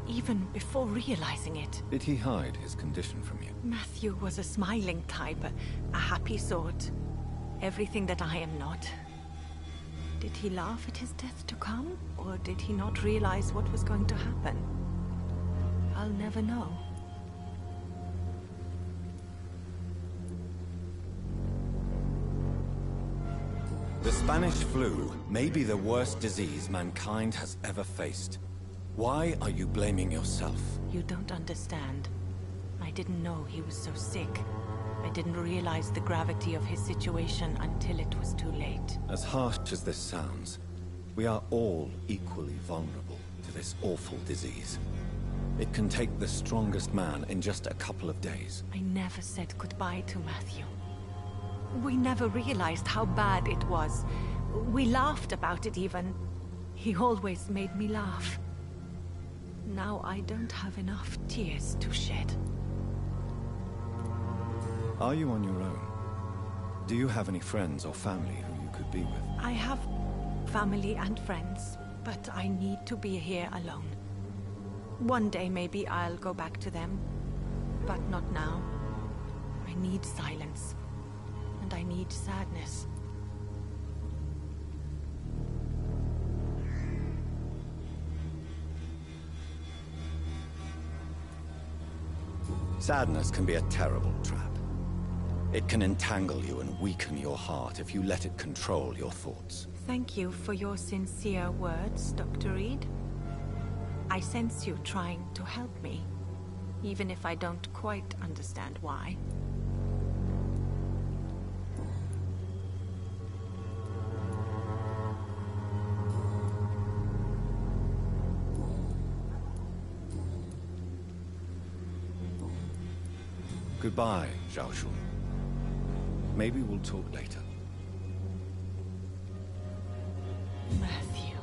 even before realizing it. Did he hide his condition from you? Matthew was a smiling type, a happy sort. Everything that I am not. Did he laugh at his death to come? Or did he not realize what was going to happen? I'll never know. The Spanish flu may be the worst disease mankind has ever faced. Why are you blaming yourself? You don't understand. I didn't know he was so sick. I didn't realize the gravity of his situation until it was too late. As harsh as this sounds, we are all equally vulnerable to this awful disease. It can take the strongest man in just a couple of days. I never said goodbye to Matthew. We never realized how bad it was. We laughed about it even. He always made me laugh. Now I don't have enough tears to shed. Are you on your own? Do you have any friends or family who you could be with? I have family and friends, but I need to be here alone. One day maybe I'll go back to them, but not now. I need silence. And I need sadness. Sadness can be a terrible trap. It can entangle you and weaken your heart if you let it control your thoughts. Thank you for your sincere words, Dr. Reed. I sense you trying to help me, even if I don't quite understand why. Goodbye, Xiaoshu. Maybe we'll talk later. Matthew,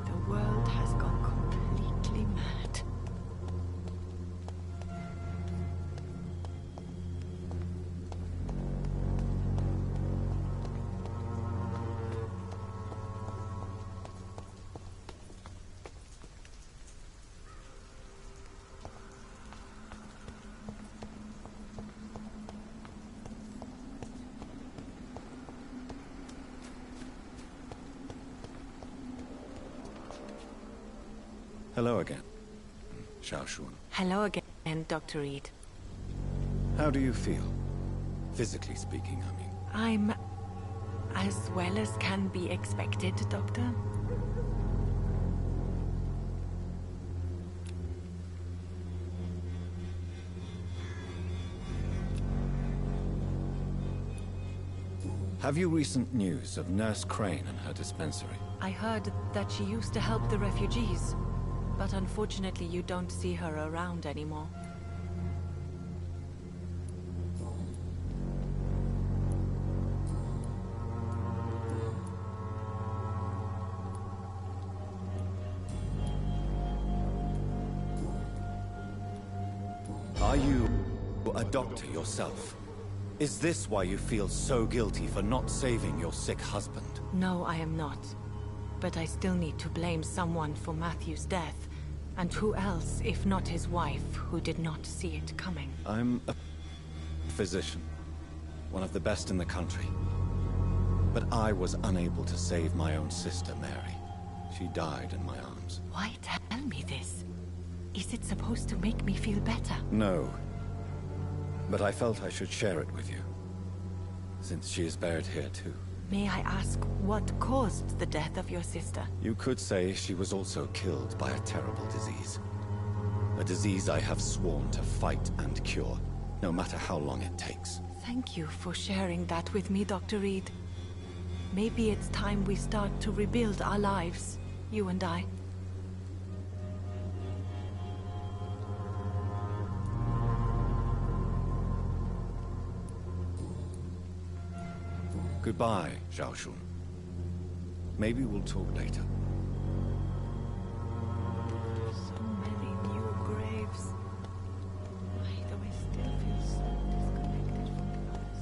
the world has gone completely mad. Hello again, Xiaoshu. Hello again, Dr. Reed. How do you feel? Physically speaking, I mean. I'm as well as can be expected, Doctor. Have you recent news of Nurse Crane and her dispensary? I heard that she used to help the refugees, but unfortunately you don't see her around anymore. Are you a doctor yourself? Is this why you feel so guilty for not saving your sick husband? No, I am not. But I still need to blame someone for Matthew's death. And who else, if not his wife, who did not see it coming? I'm a physician. One of the best in the country. But I was unable to save my own sister, Mary. She died in my arms. Why tell me this? Is it supposed to make me feel better? No. But I felt I should share it with you. Since she is buried here too. May I ask what caused the death of your sister? You could say she was also killed by a terrible disease. A disease I have sworn to fight and cure, no matter how long it takes. Thank you for sharing that with me, Dr. Reed. Maybe it's time we start to rebuild our lives, you and I. Goodbye, Xiaoshun. Maybe we'll talk later. So many new graves. Why do I still feel so disconnected from the others?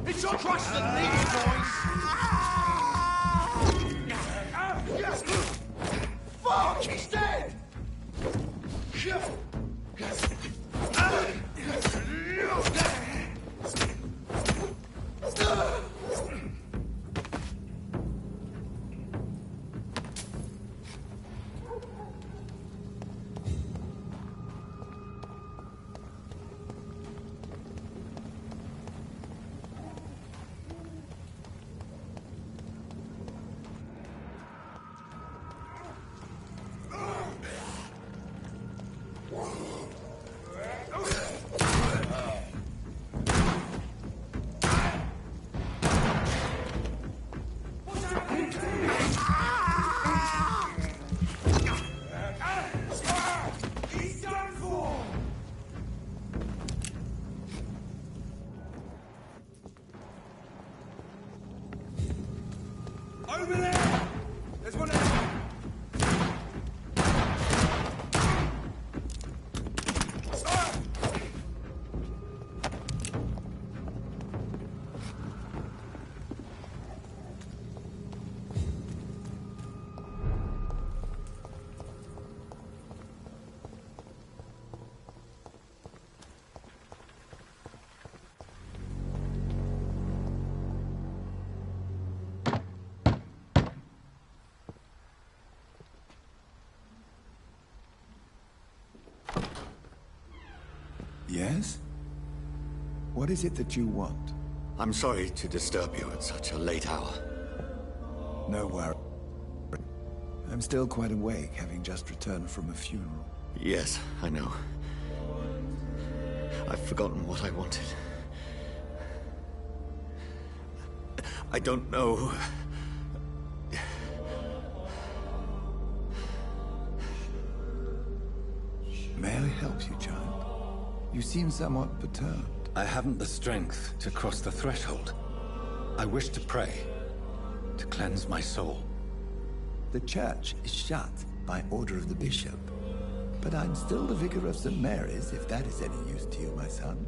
It's your crush that leads, boys! Fuck! He's dead! Over there! There's one there! Yes? What is it that you want? I'm sorry to disturb you at such a late hour. No worry. I'm still quite awake, having just returned from a funeral. Yes, I know. I've forgotten what I wanted. I don't know. May I help you, child? You seem somewhat perturbed. I haven't the strength to cross the threshold. I wish to pray, to cleanse my soul. The church is shut by order of the bishop. But I'm still the vicar of St. Mary's, if that is any use to you, my son.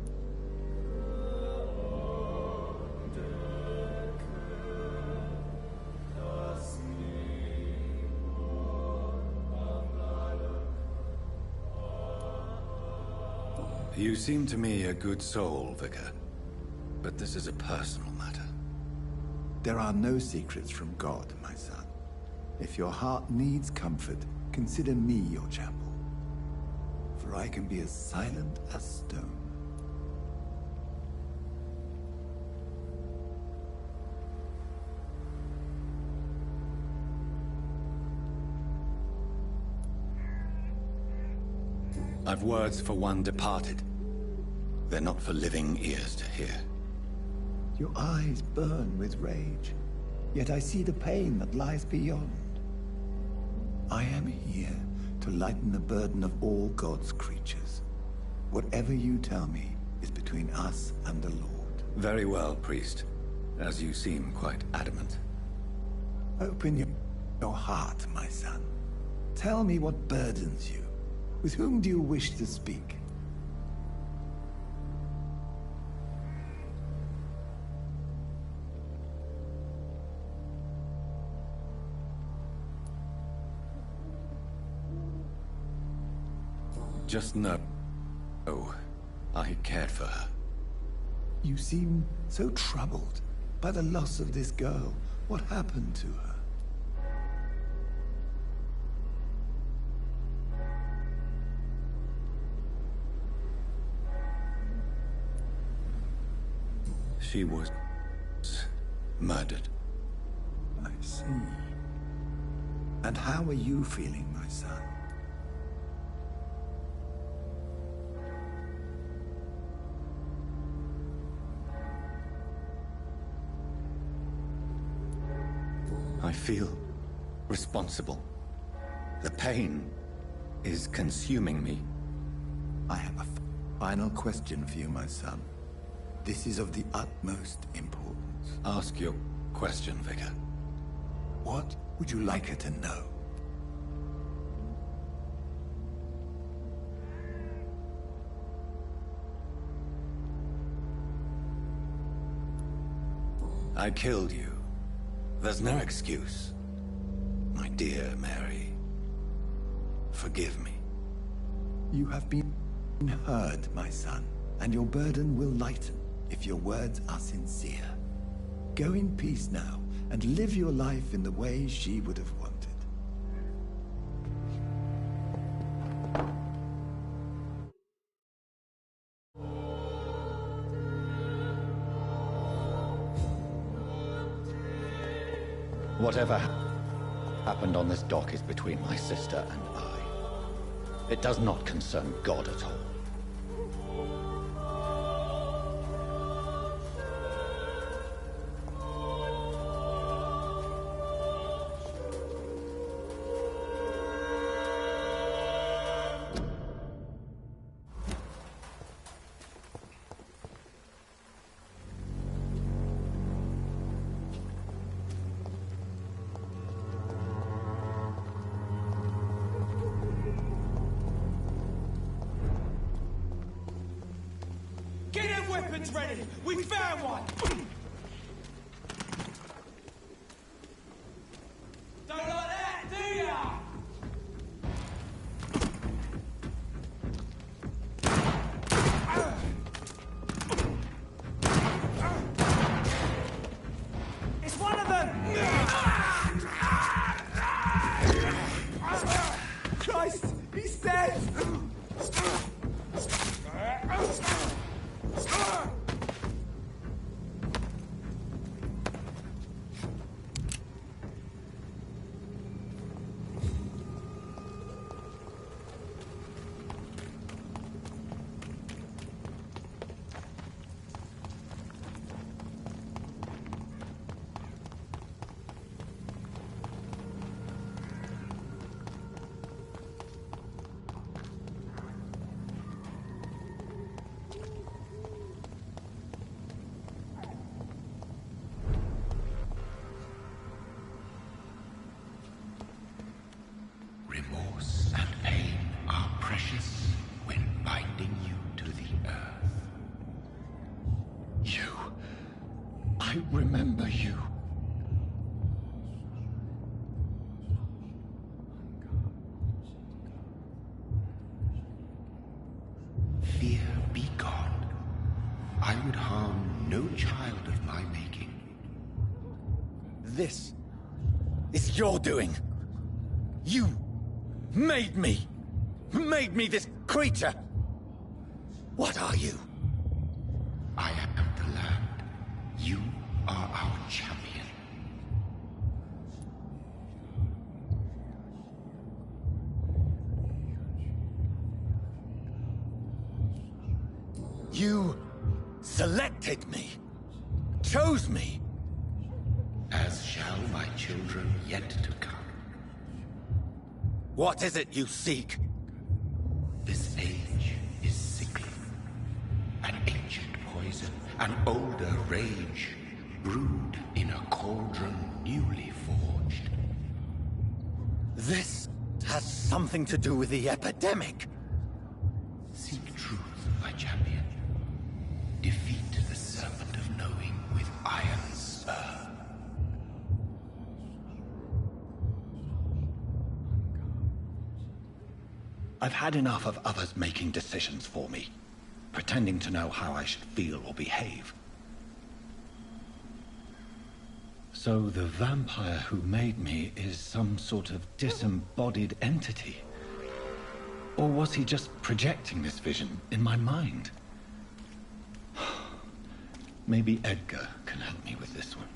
You seem to me a good soul, Vicar. But this is a personal matter. There are no secrets from God, my son. If your heart needs comfort, consider me your chapel. For I can be as silent as stone. I've words for one departed. They're not for living ears to hear. Your eyes burn with rage, yet I see the pain that lies beyond. I am here to lighten the burden of all God's creatures. Whatever you tell me is between us and the Lord. Very well, priest. As you seem quite adamant. Open your heart, my son. Tell me what burdens you. With whom do you wish to speak? Just know... Oh, I cared for her. You seem so troubled by the loss of this girl. What happened to her? She was... murdered. I see. And how are you feeling, my son? I feel responsible. The pain is consuming me. I have a final question for you, my son. This is of the utmost importance. Ask your question, Vicar. What would you like her to know? I killed you. There's no excuse. My dear Mary, forgive me. You have been heard, my son, and your burden will lighten if your words are sincere. Go in peace now, and live your life in the way she would have wanted. Whatever happened on this dock is between my sister and I. It does not concern God at all. Get them weapons ready! We found one! Don't like that, do ya? It's one of them! Christ, he's dead! Remorse and pain are precious when binding you to the earth. You. I remember you. Fear be gone. I would harm no child of my making. This is your doing. You made me this creature. What are you? I am the land. You are our champion. You selected me, chose me. As shall my children yet to come. What is it you seek? This age is sickly. An ancient poison, an older rage, brewed in a cauldron newly forged. This has something to do with the epidemic. Seek truth, my champion. Defeat the serpent of knowing with iron spur. I've had enough of others making decisions for me, pretending to know how I should feel or behave. So the vampire who made me is some sort of disembodied entity? Or was he just projecting this vision in my mind? Maybe Edgar can help me with this one.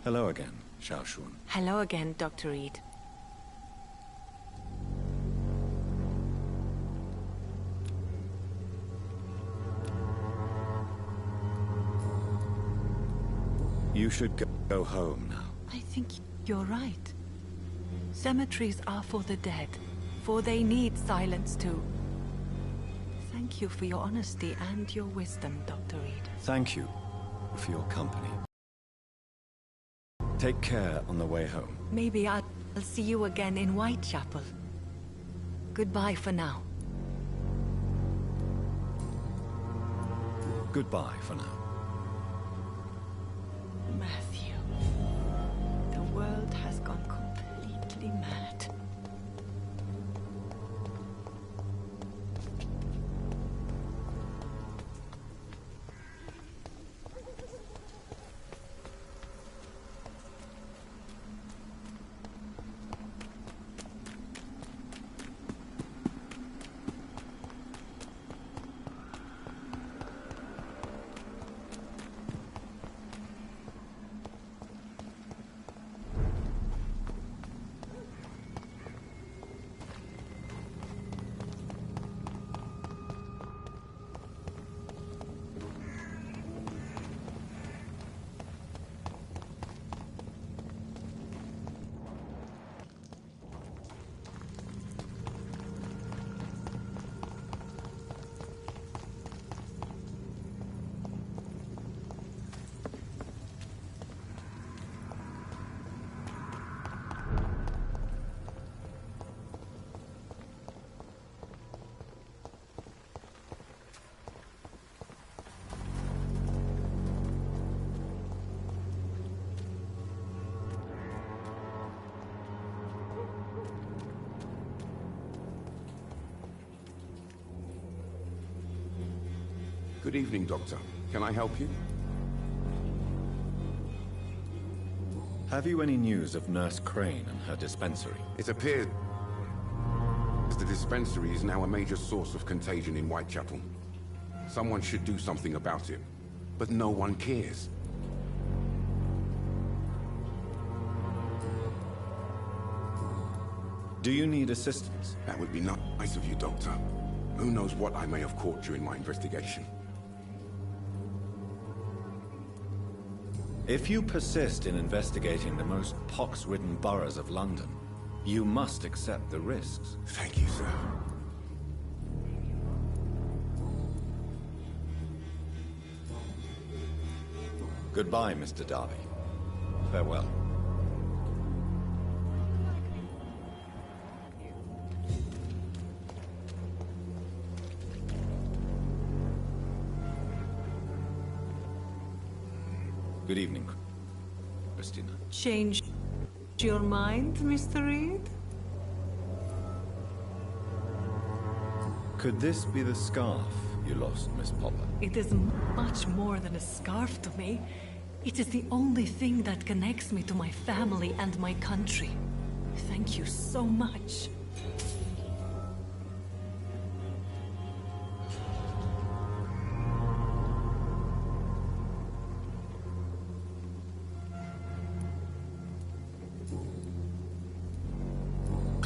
Hello again, Xiaoshun. Hello again, Dr. Reed. You should go home now. I think you're right. Cemeteries are for the dead, for they need silence too. Thank you for your honesty and your wisdom, Dr. Reed. Thank you for your company. Take care on the way home. Maybe I'll see you again in Whitechapel. Goodbye for now. Goodbye for now. Matthew, the world has gone completely mad. Good evening, Doctor. Can I help you? Have you any news of Nurse Crane and her dispensary? It appears the dispensary is now a major source of contagion in Whitechapel. Someone should do something about it, but no one cares. Do you need assistance? That would be nice of you, Doctor. Who knows what I may have caught during my investigation. If you persist in investigating the most pox-ridden boroughs of London, you must accept the risks. Thank you, sir. Goodbye, Mr. Darby. Farewell. Good evening, Christina. Changed your mind, Mr. Reed? Could this be the scarf you lost, Miss Popper? It is much more than a scarf to me. It is the only thing that connects me to my family and my country. Thank you so much.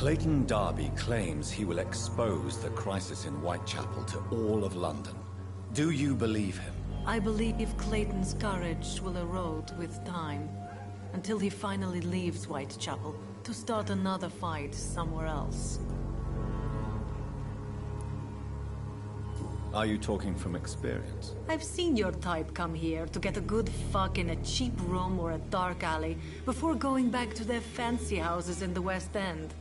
Clayton Darby claims he will expose the crisis in Whitechapel to all of London. Do you believe him? I believe Clayton's courage will erode with time, until he finally leaves Whitechapel to start another fight somewhere else. Are you talking from experience? I've seen your type come here to get a good fuck in a cheap room or a dark alley before going back to their fancy houses in the West End.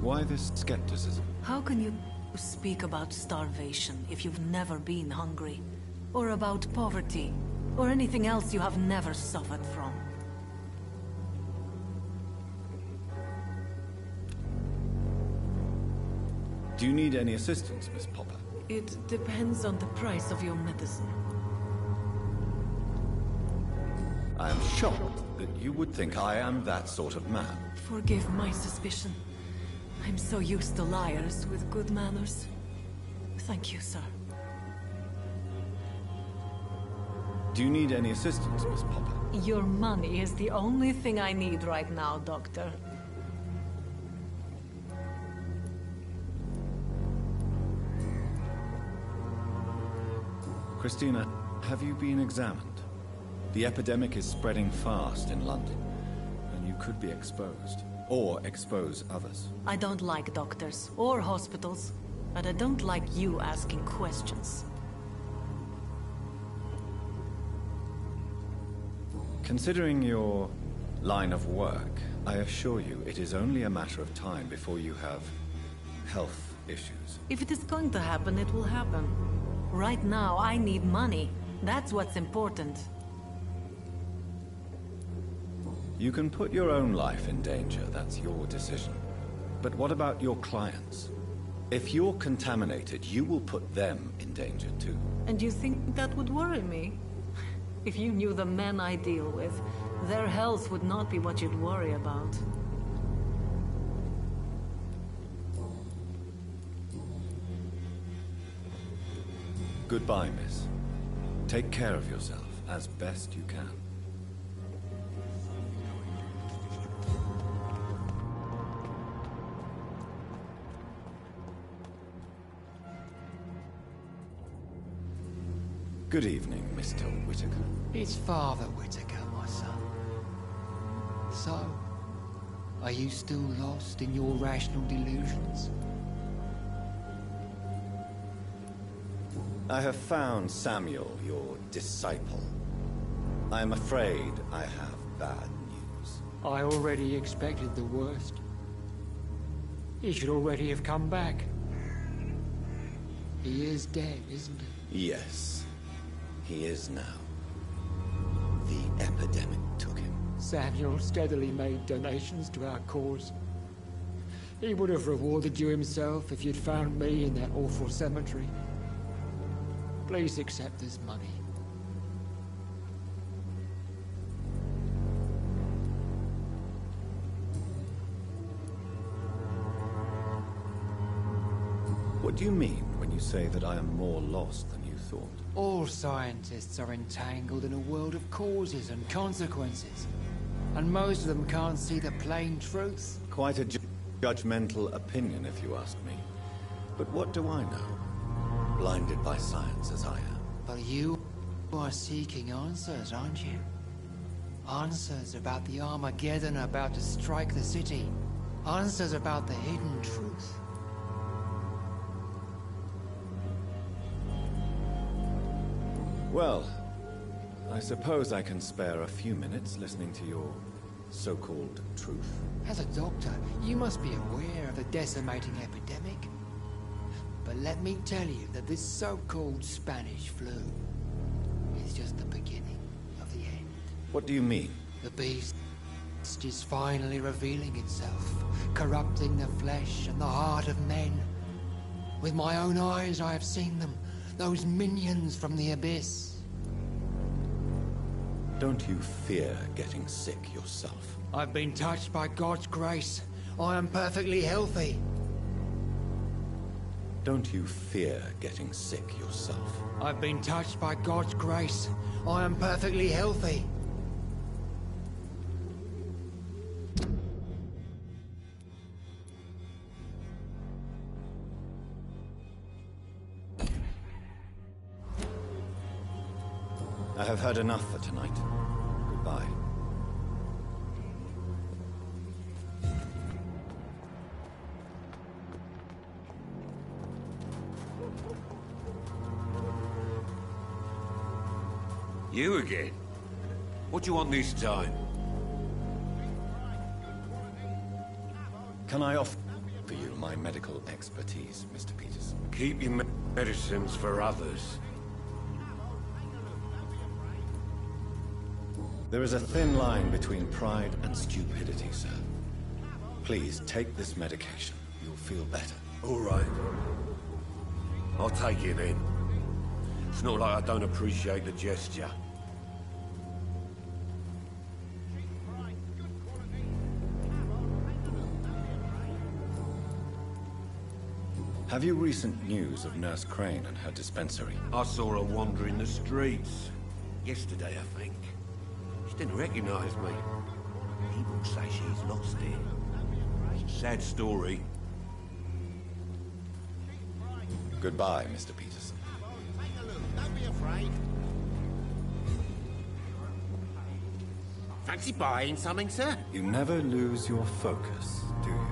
Why this skepticism? How can you speak about starvation if you've never been hungry? Or about poverty? Or anything else you have never suffered from? Do you need any assistance, Miss Popper? It depends on the price of your medicine. I am shocked that you would think I am that sort of man. Forgive my suspicion. I'm so used to liars with good manners. Thank you, sir. Do you need any assistance, Miss Popper? Your money is the only thing I need right now, Doctor. Christina, have you been examined? The epidemic is spreading fast in London, and you could be exposed. Or expose others. I don't like doctors or hospitals, but I don't like you asking questions. Considering your line of work, I assure you it is only a matter of time before you have health issues. If it is going to happen, it will happen. Right now, I need money. That's what's important. You can put your own life in danger, that's your decision. But what about your clients? If you're contaminated, you will put them in danger too. And you think that would worry me? If you knew the men I deal with, their health would not be what you'd worry about. Goodbye, miss. Take care of yourself as best you can. Good evening, Mr. Whitaker. It's Father Whitaker, my son. So, are you still lost in your rational delusions? I have found Samuel, your disciple. I am afraid I have bad news. I already expected the worst. He should already have come back. He is dead, isn't he? Yes, he is now. The epidemic took him. Samuel steadily made donations to our cause. He would have rewarded you himself if you'd found me in that awful cemetery. Please accept this money. What do you mean when you say that I am more lost than you thought? All scientists are entangled in a world of causes and consequences. And most of them can't see the plain truth. Quite a judgmental opinion, if you ask me. But what do I know? Blinded by science as I am. But you are seeking answers, aren't you? Answers about the Armageddon about to strike the city. Answers about the hidden truth. Well, I suppose I can spare a few minutes listening to your so-called truth. As a doctor, you must be aware of the decimating epidemic. But let me tell you that this so-called Spanish flu is just the beginning of the end. What do you mean? The beast is finally revealing itself, corrupting the flesh and the heart of men. With my own eyes I have seen them, those minions from the abyss. Don't you fear getting sick yourself? I've been touched by God's grace. I am perfectly healthy. Don't you fear getting sick yourself? I've been touched by God's grace. I am perfectly healthy. I have heard enough for tonight. Goodbye. You again? What do you want this time? Can I offer you my medical expertise, Mr. Peters? Keep your medicines for others. There is a thin line between pride and stupidity, sir. Please take this medication. You'll feel better. All right. I'll take it then. It's not like I don't appreciate the gesture. Have you recent news of Nurse Crane and her dispensary? I saw her wandering the streets. Yesterday, I think. She didn't recognize me. People say she's lost it. It's a sad story. Goodbye, Mr. Peterson. Take a look. Don't be afraid. Fancy buying something, sir? You never lose your focus, do you?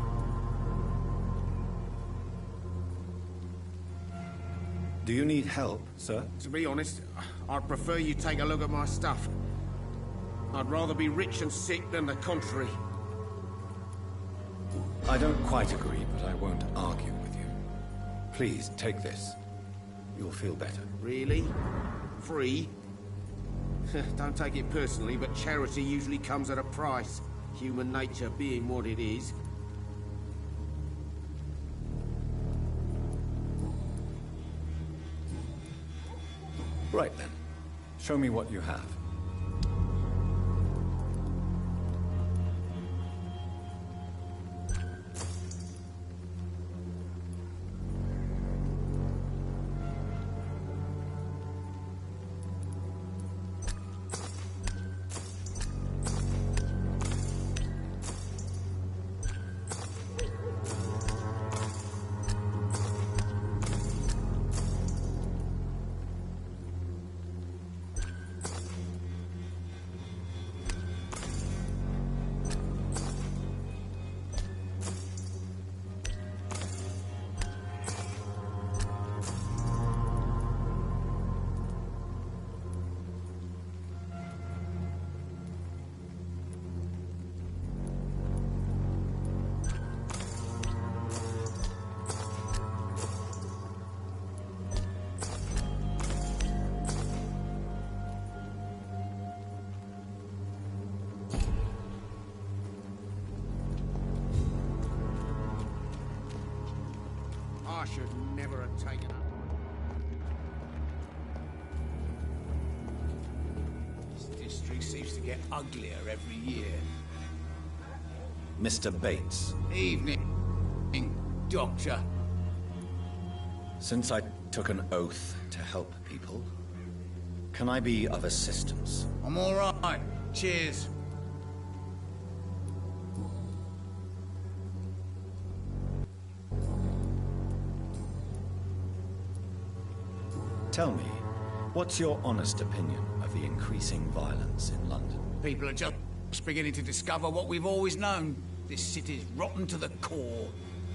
Do you need help, sir? To be honest, I'd prefer you take a look at my stuff. I'd rather be rich and sick than the contrary. I don't quite agree, but I won't argue with you. Please, take this. You'll feel better. Really? Free? Don't take it personally, but charity usually comes at a price. Human nature being what it is. Right then. Show me what you have. I should never have taken up. This district seems to get uglier every year. Mr. Bates. Evening, Doctor. Since I took an oath to help people, can I be of assistance? I'm all right. Cheers. Tell me, what's your honest opinion of the increasing violence in London? People are just beginning to discover what we've always known. This city's rotten to the core.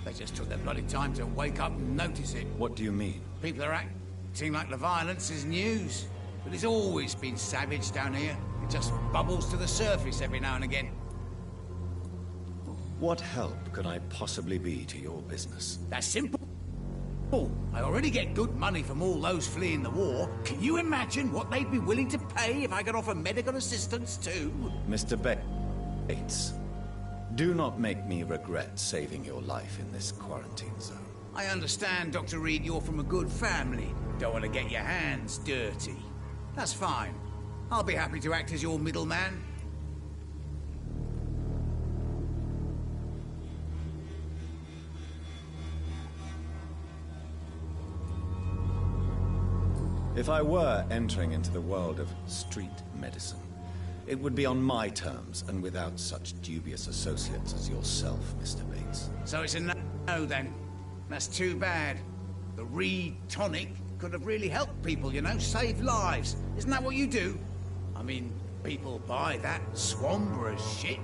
They just took their bloody time to wake up and notice it. What do you mean? People are acting like the violence is news. But it's always been savage down here. It just bubbles to the surface every now and again. What help could I possibly be to your business? That's simple. I already get good money from all those fleeing the war. Can you imagine what they'd be willing to pay if I could offer medical assistance too? Mr. Bates, do not make me regret saving your life in this quarantine zone. I understand, Dr. Reed, you're from a good family. Don't want to get your hands dirty. That's fine. I'll be happy to act as your middleman. If I were entering into the world of street medicine, it would be on my terms and without such dubious associates as yourself, Mr. Bates. So it's a no then. That's too bad. The Reed tonic could have really helped people, you know, saved lives. Isn't that what you do? I mean, people buy that Swanborough shit.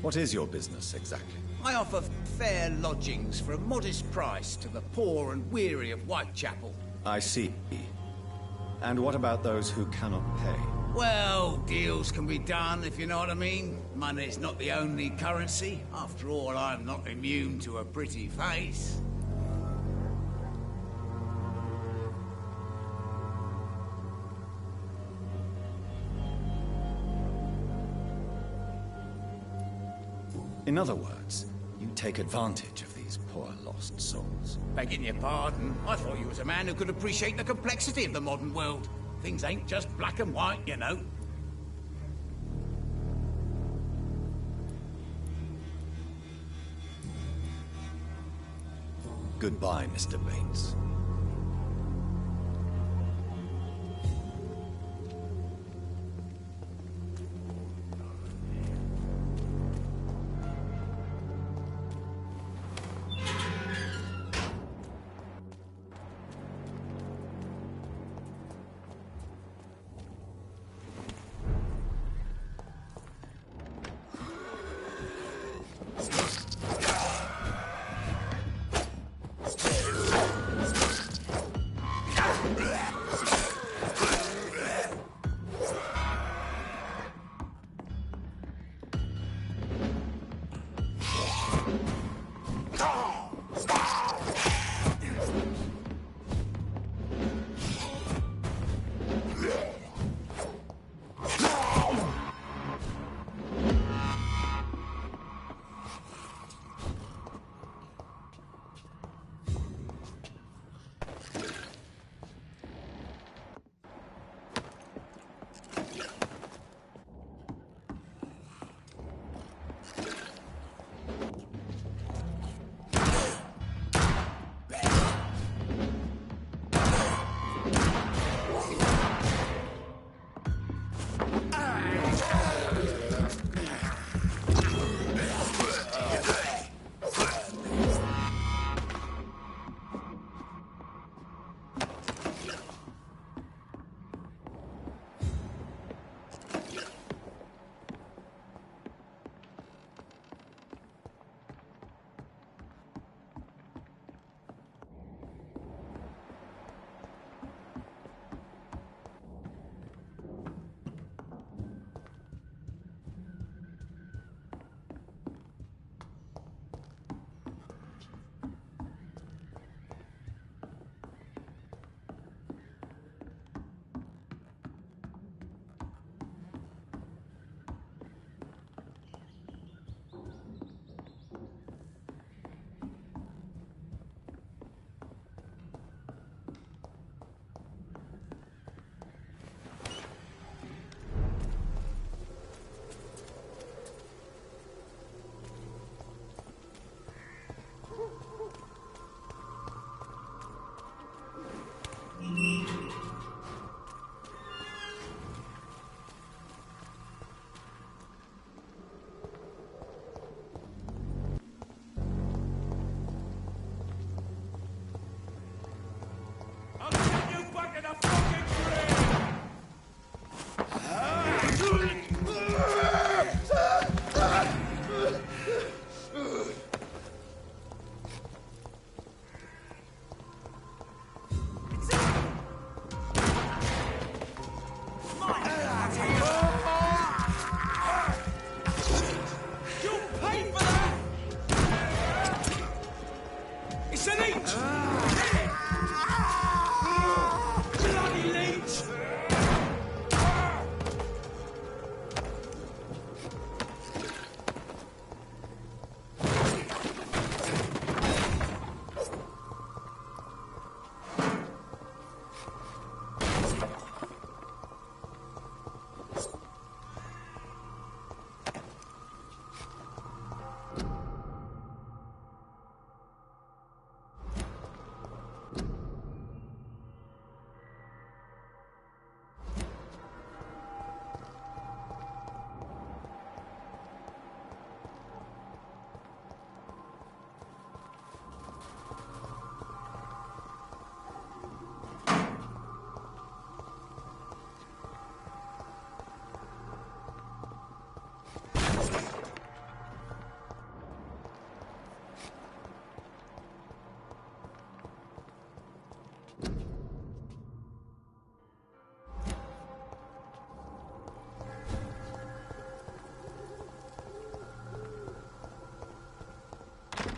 What is your business, exactly? I offer fair lodgings for a modest price to the poor and weary of Whitechapel. I see. And what about those who cannot pay? Well, deals can be done, if you know what I mean. Money's not the only currency. After all, I'm not immune to a pretty face. In other words, you take advantage of these poor lost souls. Begging your pardon, I thought you was a man who could appreciate the complexity of the modern world. Things ain't just black and white, you know. Goodbye, Mr. Bates.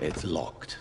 It's locked.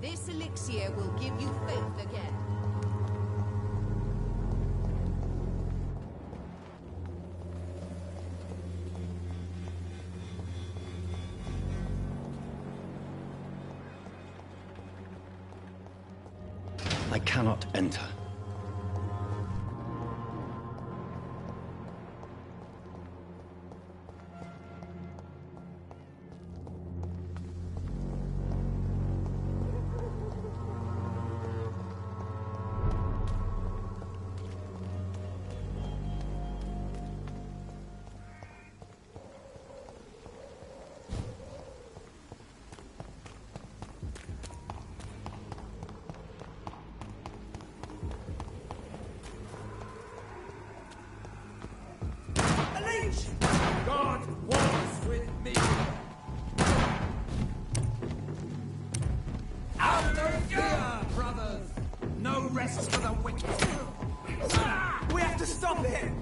This elixir will give you faith again. I cannot enter. God was with me. Out of fear, brothers. No rest for the wicked. We have to stop him.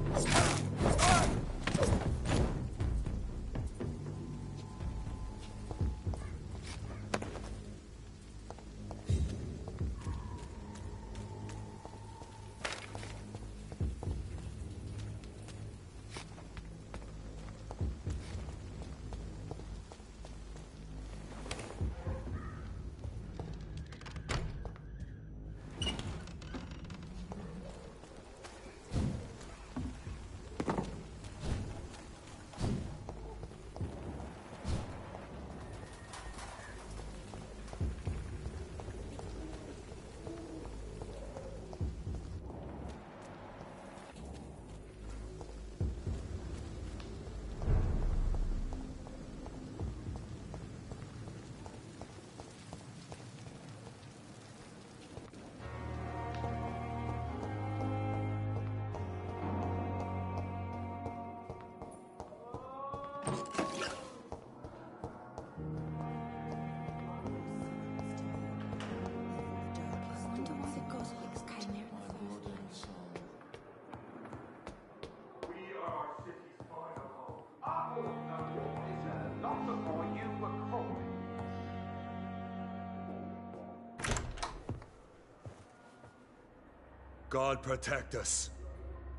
God protect us.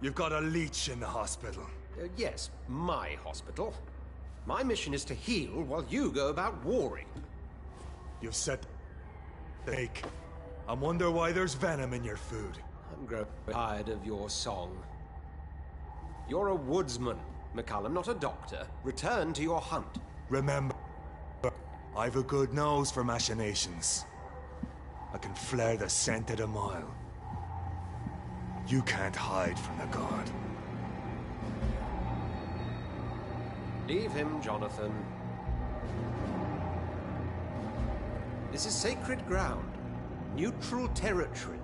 You've got a leech in the hospital. Yes, my hospital. My mission is to heal while you go about warring. You've set the ache. I wonder why there's venom in your food. I'm growing tired of your song. You're a woodsman, McCallum, not a doctor. Return to your hunt. Remember, I've a good nose for machinations. I can flare the scent at a mile. You can't hide from the god. Leave him, Jonathan. This is sacred ground. Neutral territory.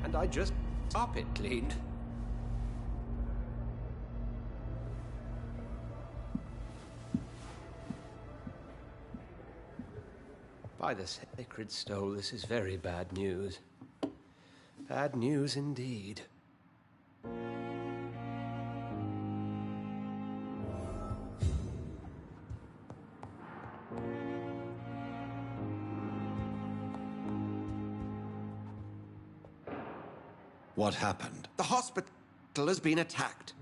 And I just up it cleaned. By the sacred stole, this is very bad news. Bad news indeed. What happened? The hospital has been attacked.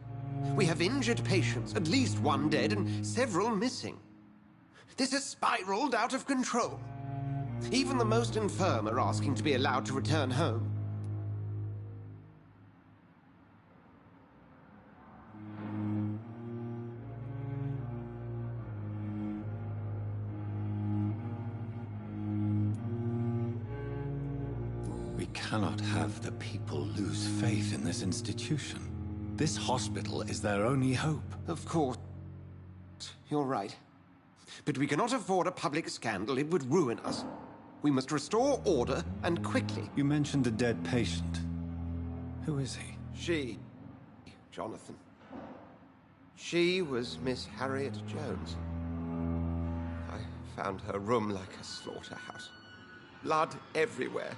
We have injured patients, at least one dead and several missing. This has spiraled out of control. Even the most infirm are asking to be allowed to return home. We cannot have the people lose faith in this institution. This hospital is their only hope. Of course. You're right. But we cannot afford a public scandal. It would ruin us. We must restore order, and quickly. You mentioned a dead patient. Who is he? She, Jonathan. She was Miss Harriet Jones. I found her room like a slaughterhouse. Blood everywhere.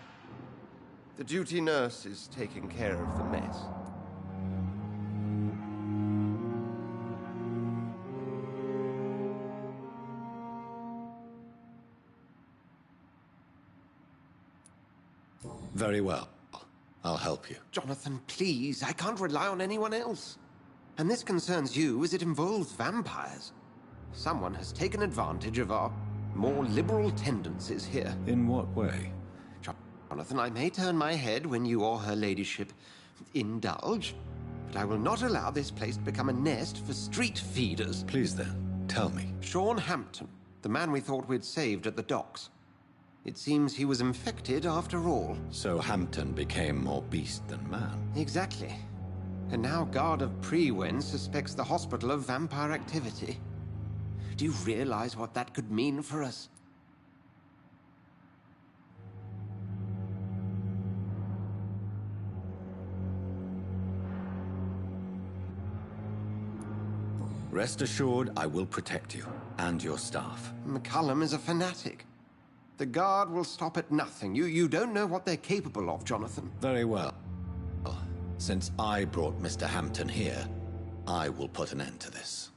The duty nurse is taking care of the mess. Very well. I'll help you. Jonathan, please. I can't rely on anyone else. And this concerns you as it involves vampires. Someone has taken advantage of our more liberal tendencies here. In what way? Jonathan, I may turn my head when you or her ladyship indulge, but I will not allow this place to become a nest for street feeders. Please then, tell me. Sean Hampton, the man we thought we'd saved at the docks. It seems he was infected after all. So Hampton became more beast than man. Exactly. And now Guard of Prewen suspects the hospital of vampire activity. Do you realize what that could mean for us? Rest assured, I will protect you and your staff. McCullum is a fanatic. The Guard will stop at nothing. You don't know what they're capable of, Jonathan. Very well. Since I brought Mr. Hampton here, I will put an end to this.